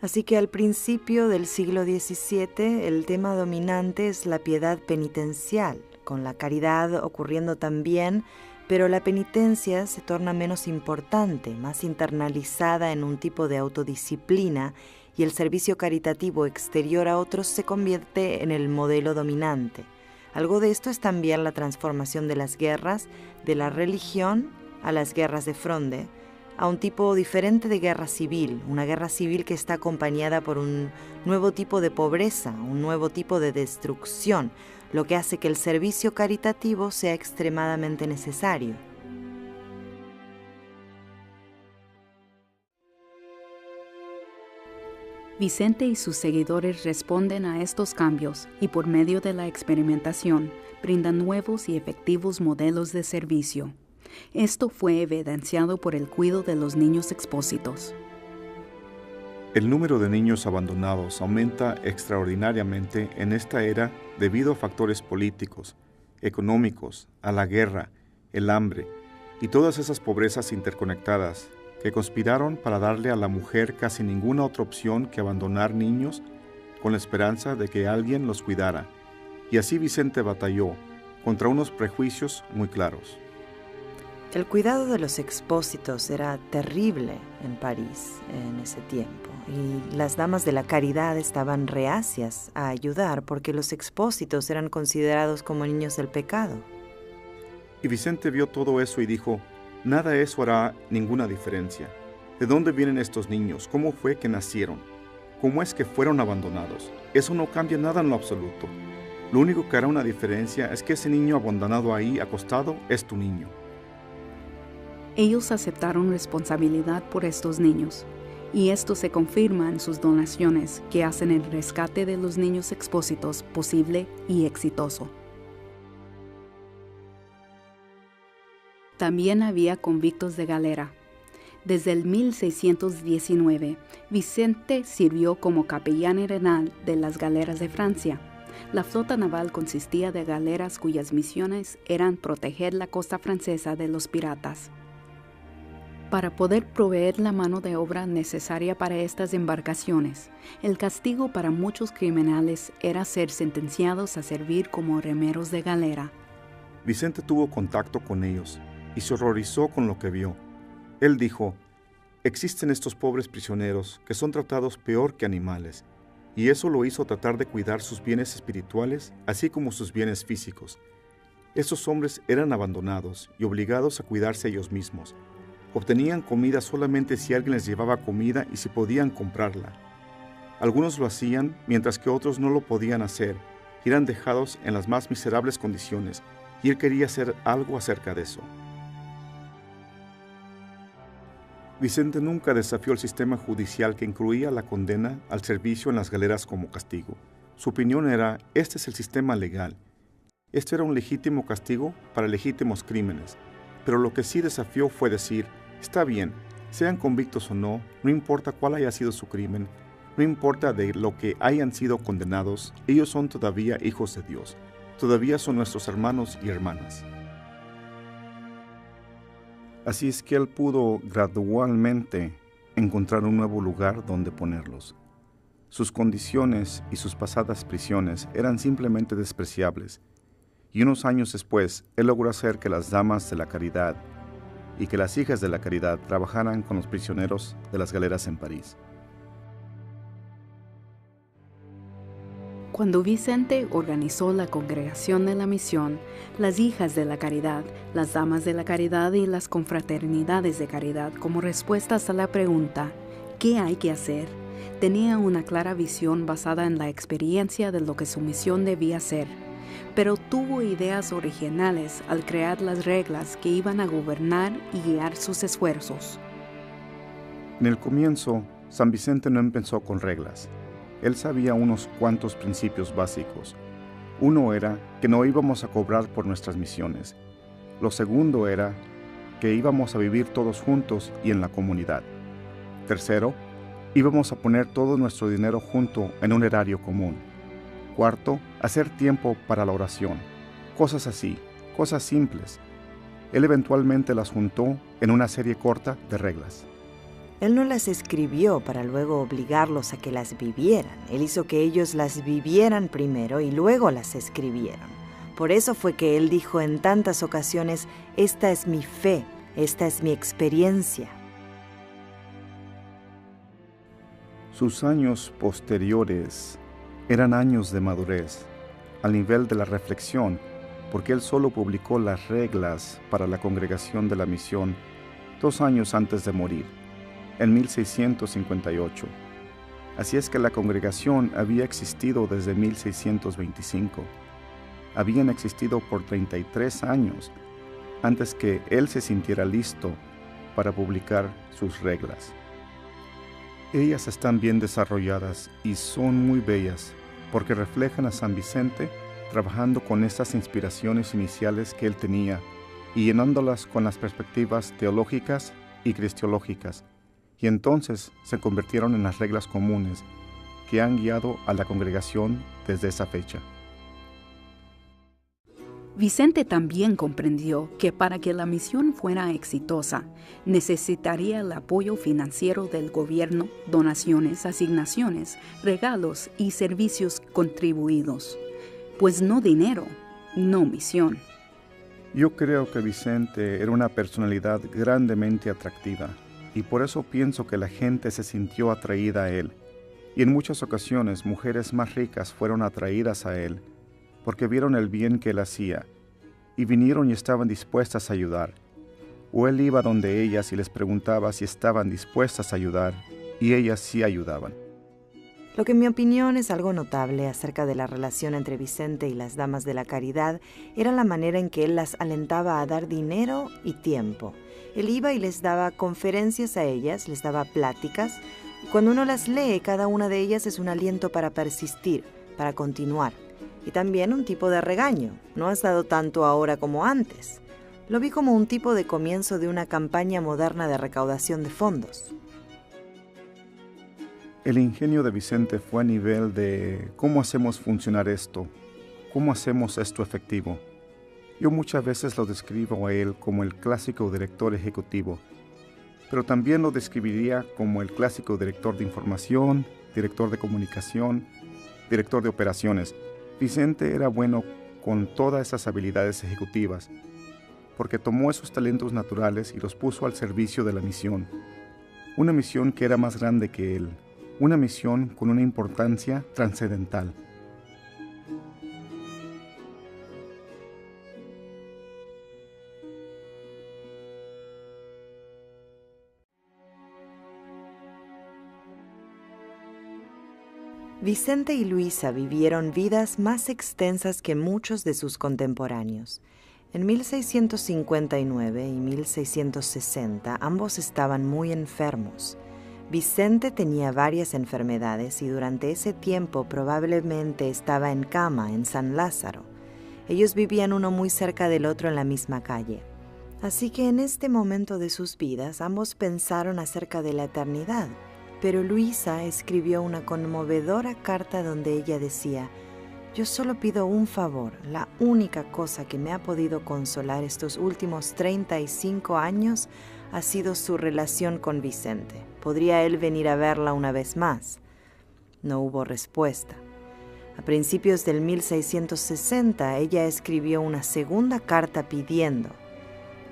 Así que al principio del siglo XVII el tema dominante es la piedad penitencial, con la caridad ocurriendo también, pero la penitencia se torna menos importante, más internalizada en un tipo de autodisciplina, y el servicio caritativo exterior a otros se convierte en el modelo dominante. Algo de esto es también la transformación de las guerras, de la religión a las guerras de fronde, a un tipo diferente de guerra civil, una guerra civil que está acompañada por un nuevo tipo de pobreza, un nuevo tipo de destrucción, lo que hace que el servicio caritativo sea extremadamente necesario. Vicente y sus seguidores responden a estos cambios y por medio de la experimentación brindan nuevos y efectivos modelos de servicio. Esto fue evidenciado por el cuidado de los niños expósitos. El número de niños abandonados aumenta extraordinariamente en esta era debido a factores políticos, económicos, a la guerra, el hambre y todas esas pobrezas interconectadas que conspiraron para darle a la mujer casi ninguna otra opción que abandonar niños con la esperanza de que alguien los cuidara. Y así Vicente batalló contra unos prejuicios muy claros. El cuidado de los expósitos era terrible en París en ese tiempo, y las damas de la caridad estaban reacias a ayudar porque los expósitos eran considerados como niños del pecado. Y Vicente vio todo eso y dijo: nada de eso hará ninguna diferencia. ¿De dónde vienen estos niños? ¿Cómo fue que nacieron? ¿Cómo es que fueron abandonados? Eso no cambia nada en lo absoluto. Lo único que hará una diferencia es que ese niño abandonado ahí, acostado, es tu niño. Ellos aceptaron responsabilidad por estos niños, y esto se confirma en sus donaciones que hacen el rescate de los niños expósitos posible y exitoso. También había convictos de galera. Desde el 1619, Vicente sirvió como capellán arenal de las galeras de Francia. La flota naval consistía de galeras cuyas misiones eran proteger la costa francesa de los piratas. Para poder proveer la mano de obra necesaria para estas embarcaciones, el castigo para muchos criminales era ser sentenciados a servir como remeros de galera. Vicente tuvo contacto con ellos y se horrorizó con lo que vio. Él dijo: existen estos pobres prisioneros que son tratados peor que animales, y eso lo hizo tratar de cuidar sus bienes espirituales, así como sus bienes físicos. Esos hombres eran abandonados y obligados a cuidarse ellos mismos. Obtenían comida solamente si alguien les llevaba comida y si podían comprarla. Algunos lo hacían, mientras que otros no lo podían hacer, y eran dejados en las más miserables condiciones, y él quería hacer algo acerca de eso. Vicente nunca desafió el sistema judicial que incluía la condena al servicio en las galeras como castigo. Su opinión era: este es el sistema legal. Esto era un legítimo castigo para legítimos crímenes. Pero lo que sí desafió fue decir: está bien, sean convictos o no, no importa cuál haya sido su crimen, no importa de lo que hayan sido condenados, ellos son todavía hijos de Dios, todavía son nuestros hermanos y hermanas. Así es que él pudo gradualmente encontrar un nuevo lugar donde ponerlos. Sus condiciones y sus pasadas prisiones eran simplemente despreciables, y unos años después él logró hacer que las damas de la caridad y que las hijas de la caridad trabajaran con los prisioneros de las galeras en París. Cuando Vicente organizó la Congregación de la Misión, las Hijas de la Caridad, las Damas de la Caridad y las Confraternidades de Caridad como respuestas a la pregunta ¿qué hay que hacer?, tenía una clara visión basada en la experiencia de lo que su misión debía ser, pero tuvo ideas originales al crear las reglas que iban a gobernar y guiar sus esfuerzos. En el comienzo, San Vicente no empezó con reglas. Él sabía unos cuantos principios básicos. Uno era que no íbamos a cobrar por nuestras misiones. Lo segundo era que íbamos a vivir todos juntos y en la comunidad. Tercero, íbamos a poner todo nuestro dinero junto en un erario común. Cuarto, hacer tiempo para la oración. Cosas así, cosas simples. Él eventualmente las juntó en una serie corta de reglas. Él no las escribió para luego obligarlos a que las vivieran. Él hizo que ellos las vivieran primero y luego las escribieron. Por eso fue que él dijo en tantas ocasiones: esta es mi fe, esta es mi experiencia. Sus años posteriores eran años de madurez, al nivel de la reflexión, porque él solo publicó las reglas para la Congregación de la Misión 2 años antes de morir, en 1658. Así es que la congregación había existido desde 1625. Habían existido por 33 años antes que él se sintiera listo para publicar sus reglas. Ellas están bien desarrolladas y son muy bellas porque reflejan a San Vicente trabajando con estas inspiraciones iniciales que él tenía y llenándolas con las perspectivas teológicas y cristiológicas, y entonces se convirtieron en las reglas comunes que han guiado a la congregación desde esa fecha. Vicente también comprendió que para que la misión fuera exitosa, necesitaría el apoyo financiero del gobierno, donaciones, asignaciones, regalos y servicios contribuidos. Pues no dinero, no misión. Yo creo que Vicente era una personalidad grandemente atractiva, y por eso pienso que la gente se sintió atraída a él, y en muchas ocasiones mujeres más ricas fueron atraídas a él, porque vieron el bien que él hacía, y vinieron y estaban dispuestas a ayudar. O él iba donde ellas y les preguntaba si estaban dispuestas a ayudar, y ellas sí ayudaban. Lo que en mi opinión es algo notable acerca de la relación entre Vicente y las damas de la caridad era la manera en que él las alentaba a dar dinero y tiempo. Él iba y les daba conferencias a ellas, les daba pláticas, y cuando uno las lee, cada una de ellas es un aliento para persistir, para continuar. Y también un tipo de regaño. No has dado tanto ahora como antes. Lo vi como un tipo de comienzo de una campaña moderna de recaudación de fondos. El ingenio de Vicente fue a nivel de cómo hacemos funcionar esto, cómo hacemos esto efectivo. Yo muchas veces lo describo a él como el clásico director ejecutivo, pero también lo describiría como el clásico director de información, director de comunicación, director de operaciones. Vicente era bueno con todas esas habilidades ejecutivas, porque tomó esos talentos naturales y los puso al servicio de la misión. Una misión que era más grande que él, una misión con una importancia trascendental. Vicente y Luisa vivieron vidas más extensas que muchos de sus contemporáneos. En 1659 y 1660 ambos estaban muy enfermos. Vicente tenía varias enfermedades y durante ese tiempo probablemente estaba en cama en San Lázaro. Ellos vivían uno muy cerca del otro en la misma calle. Así que en este momento de sus vidas ambos pensaron acerca de la eternidad. Pero Luisa escribió una conmovedora carta donde ella decía: «Yo solo pido un favor, la única cosa que me ha podido consolar estos últimos 35 años ha sido su relación con Vicente. ¿Podría él venir a verla una vez más?». No hubo respuesta. A principios del 1660 ella escribió una segunda carta pidiendo: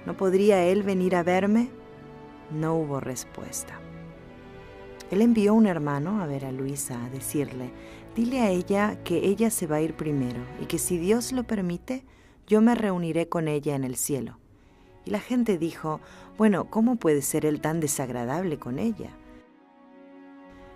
«¿No podría él venir a verme?». No hubo respuesta. Él envió un hermano a ver a Luisa, a decirle: «Dile a ella que ella se va a ir primero y que si Dios lo permite, yo me reuniré con ella en el cielo». Y la gente dijo: «Bueno, ¿cómo puede ser él tan desagradable con ella?».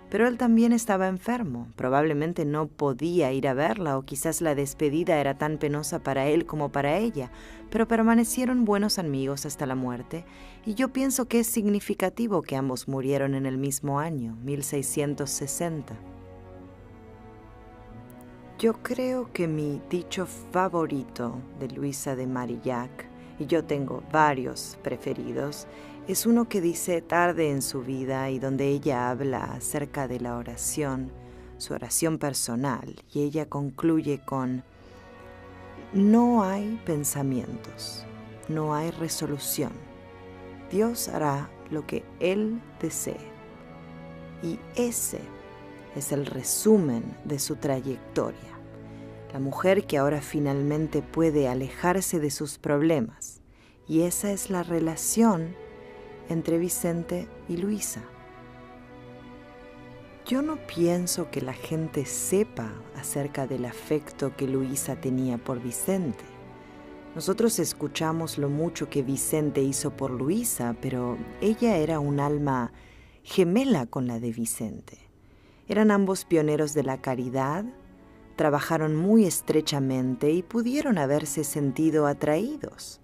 Pero él también estaba enfermo, probablemente no podía ir a verla o quizás la despedida era tan penosa para él como para ella, pero permanecieron buenos amigos hasta la muerte, y yo pienso que es significativo que ambos murieron en el mismo año, 1660. Yo creo que mi dicho favorito de Luisa de Marillac, y yo tengo varios preferidos, es uno que dice tarde en su vida y donde ella habla acerca de la oración, su oración personal, y ella concluye con: «No hay pensamientos, no hay resolución. Dios hará lo que Él desee». Y ese es el resumen de su trayectoria. La mujer que ahora finalmente puede alejarse de sus problemas. Y esa es la relación entre Vicente y Luisa. Yo no pienso que la gente sepa acerca del afecto que Luisa tenía por Vicente. Nosotros escuchamos lo mucho que Vicente hizo por Luisa, pero ella era un alma gemela con la de Vicente. Eran ambos pioneros de la caridad, trabajaron muy estrechamente y pudieron haberse sentido atraídos.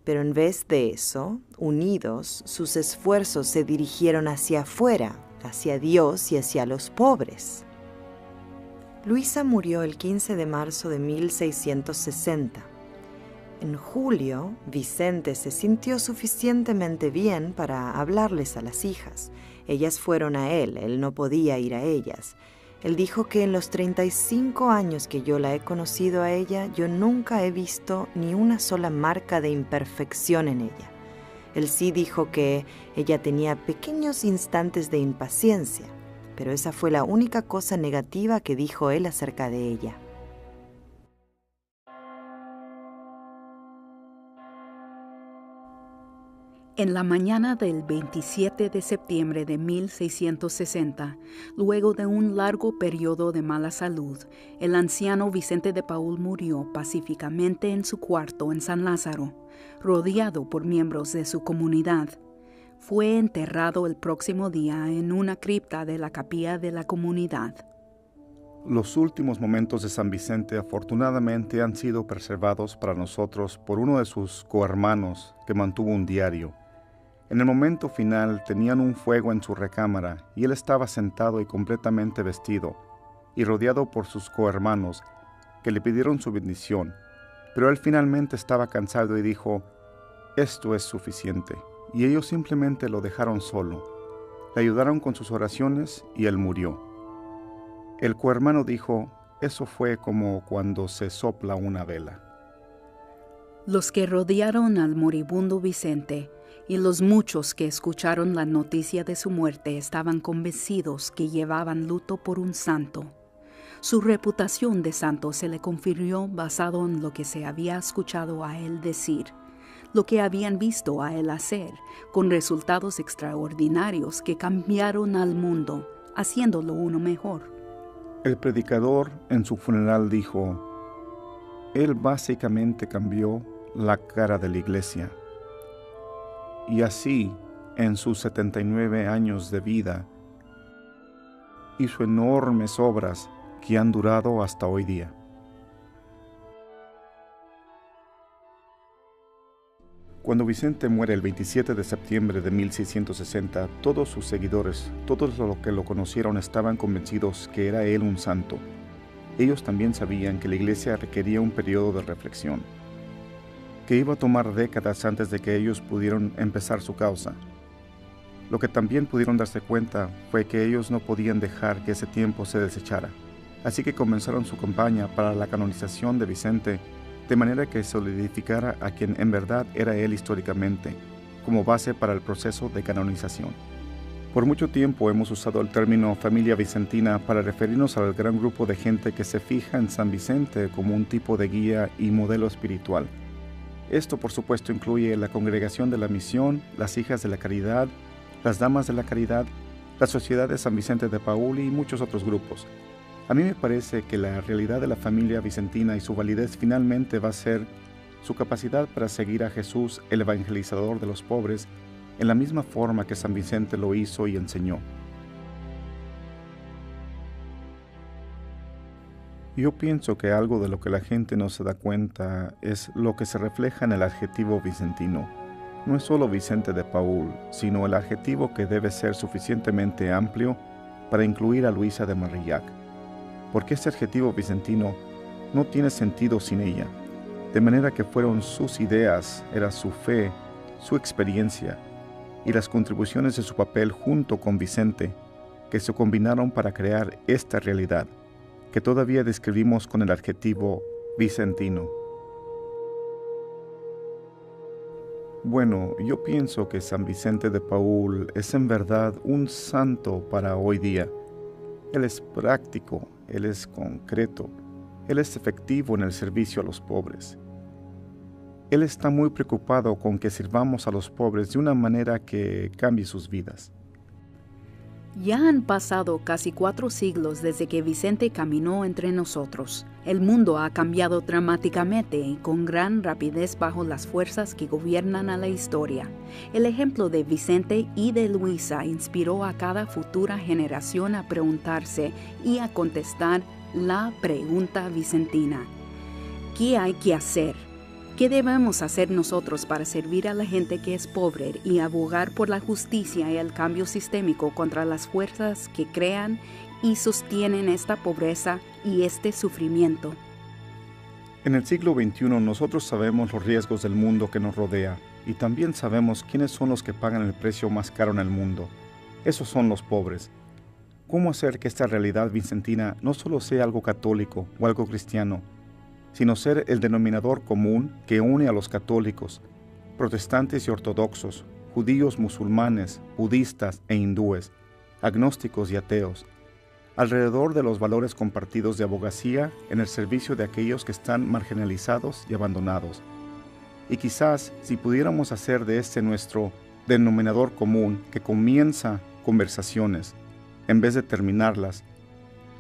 Pero en vez de eso, unidos, sus esfuerzos se dirigieron hacia afuera, hacia Dios y hacia los pobres. Luisa murió el 15 de marzo de 1660. En julio, Vicente se sintió suficientemente bien para hablarles a las hijas. Ellas fueron a él no podía ir a ellas. Él dijo que en los 35 años que yo la he conocido a ella, yo nunca he visto ni una sola marca de imperfección en ella. Él sí dijo que ella tenía pequeños instantes de impaciencia, pero esa fue la única cosa negativa que dijo él acerca de ella. En la mañana del 27 de septiembre de 1660, luego de un largo periodo de mala salud, el anciano Vicente de Paúl murió pacíficamente en su cuarto en San Lázaro, rodeado por miembros de su comunidad. Fue enterrado el próximo día en una cripta de la capilla de la comunidad. Los últimos momentos de San Vicente afortunadamente han sido preservados para nosotros por uno de sus cohermanos que mantuvo un diario. En el momento final tenían un fuego en su recámara y él estaba sentado y completamente vestido y rodeado por sus cohermanos que le pidieron su bendición, pero él finalmente estaba cansado y dijo: «Esto es suficiente», y ellos simplemente lo dejaron solo. Le ayudaron con sus oraciones y él murió. El cohermano dijo: «Eso fue como cuando se sopla una vela». Los que rodearon al moribundo Vicente y los muchos que escucharon la noticia de su muerte estaban convencidos que llevaban luto por un santo. Su reputación de santo se le confirió basado en lo que se había escuchado a él decir, lo que habían visto a él hacer, con resultados extraordinarios que cambiaron al mundo, haciéndolo uno mejor. El predicador en su funeral dijo: «Él básicamente cambió la cara de la iglesia». Y así, en sus 79 años de vida, hizo enormes obras que han durado hasta hoy día. Cuando Vicente muere el 27 de septiembre de 1660, todos sus seguidores, todos los que lo conocieron, estaban convencidos que era él un santo. Ellos también sabían que la iglesia requería un periodo de reflexión, que iba a tomar décadas antes de que ellos pudieran empezar su causa. Lo que también pudieron darse cuenta fue que ellos no podían dejar que ese tiempo se desechara, así que comenzaron su campaña para la canonización de Vicente, de manera que solidificara a quien en verdad era él históricamente, como base para el proceso de canonización. Por mucho tiempo hemos usado el término familia vicentina para referirnos al gran grupo de gente que se fija en San Vicente como un tipo de guía y modelo espiritual. Esto, por supuesto, incluye la Congregación de la Misión, las Hijas de la Caridad, las Damas de la Caridad, la Sociedad de San Vicente de Paúl y muchos otros grupos. A mí me parece que la realidad de la familia vicentina y su validez finalmente va a ser su capacidad para seguir a Jesús, el evangelizador de los pobres, en la misma forma que San Vicente lo hizo y enseñó. Yo pienso que algo de lo que la gente no se da cuenta es lo que se refleja en el adjetivo vicentino. No es solo Vicente de Paúl, sino el adjetivo que debe ser suficientemente amplio para incluir a Luisa de Marillac, porque este adjetivo vicentino no tiene sentido sin ella, de manera que fueron sus ideas, era su fe, su experiencia y las contribuciones de su papel junto con Vicente que se combinaron para crear esta realidad que todavía describimos con el adjetivo vicentino. Bueno, yo pienso que San Vicente de Paúl es en verdad un santo para hoy día. Él es práctico, él es concreto, él es efectivo en el servicio a los pobres. Él está muy preocupado con que sirvamos a los pobres de una manera que cambie sus vidas. Ya han pasado casi 4 siglos desde que Vicente caminó entre nosotros. El mundo ha cambiado dramáticamente y con gran rapidez bajo las fuerzas que gobiernan a la historia. El ejemplo de Vicente y de Luisa inspiró a cada futura generación a preguntarse y a contestar la pregunta vicentina: ¿qué hay que hacer? ¿Qué debemos hacer nosotros para servir a la gente que es pobre y abogar por la justicia y el cambio sistémico contra las fuerzas que crean y sostienen esta pobreza y este sufrimiento? En el siglo XXI nosotros sabemos los riesgos del mundo que nos rodea y también sabemos quiénes son los que pagan el precio más caro en el mundo. Esos son los pobres. ¿Cómo hacer que esta realidad vicentina no solo sea algo católico o algo cristiano, sino ser el denominador común que une a los católicos, protestantes y ortodoxos, judíos, musulmanes, budistas e hindúes, agnósticos y ateos, alrededor de los valores compartidos de abogacía en el servicio de aquellos que están marginalizados y abandonados? Y quizás si pudiéramos hacer de este nuestro denominador común que comienza conversaciones, en vez de terminarlas,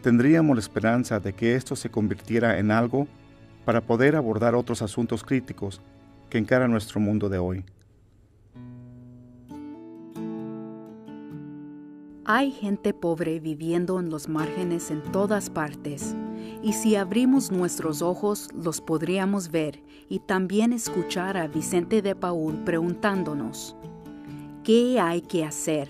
tendríamos la esperanza de que esto se convirtiera en algo para poder abordar otros asuntos críticos que encara nuestro mundo de hoy. Hay gente pobre viviendo en los márgenes en todas partes, y si abrimos nuestros ojos los podríamos ver y también escuchar a Vicente de Paúl preguntándonos, ¿qué hay que hacer?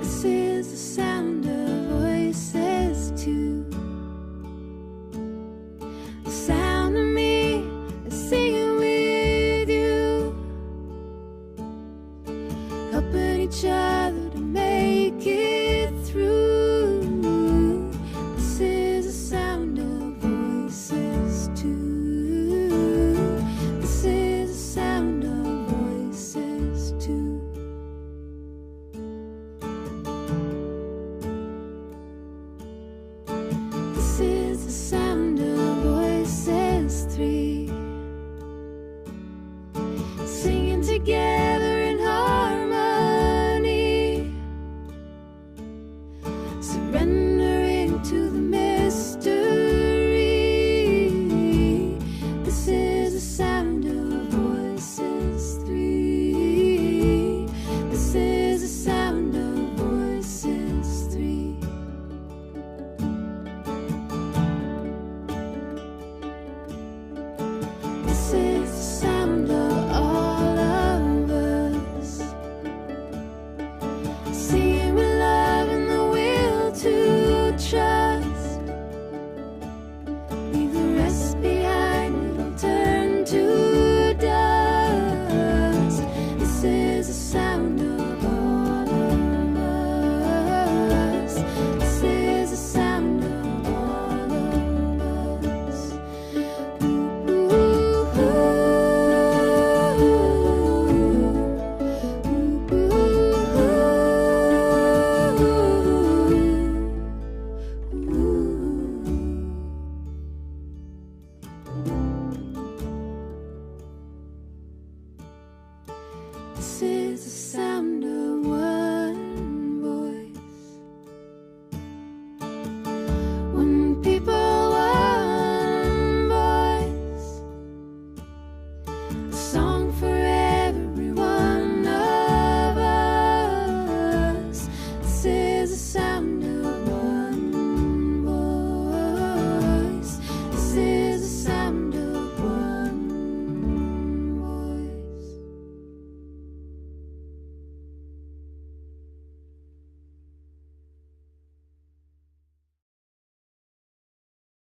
This is the sound of voices too. The sound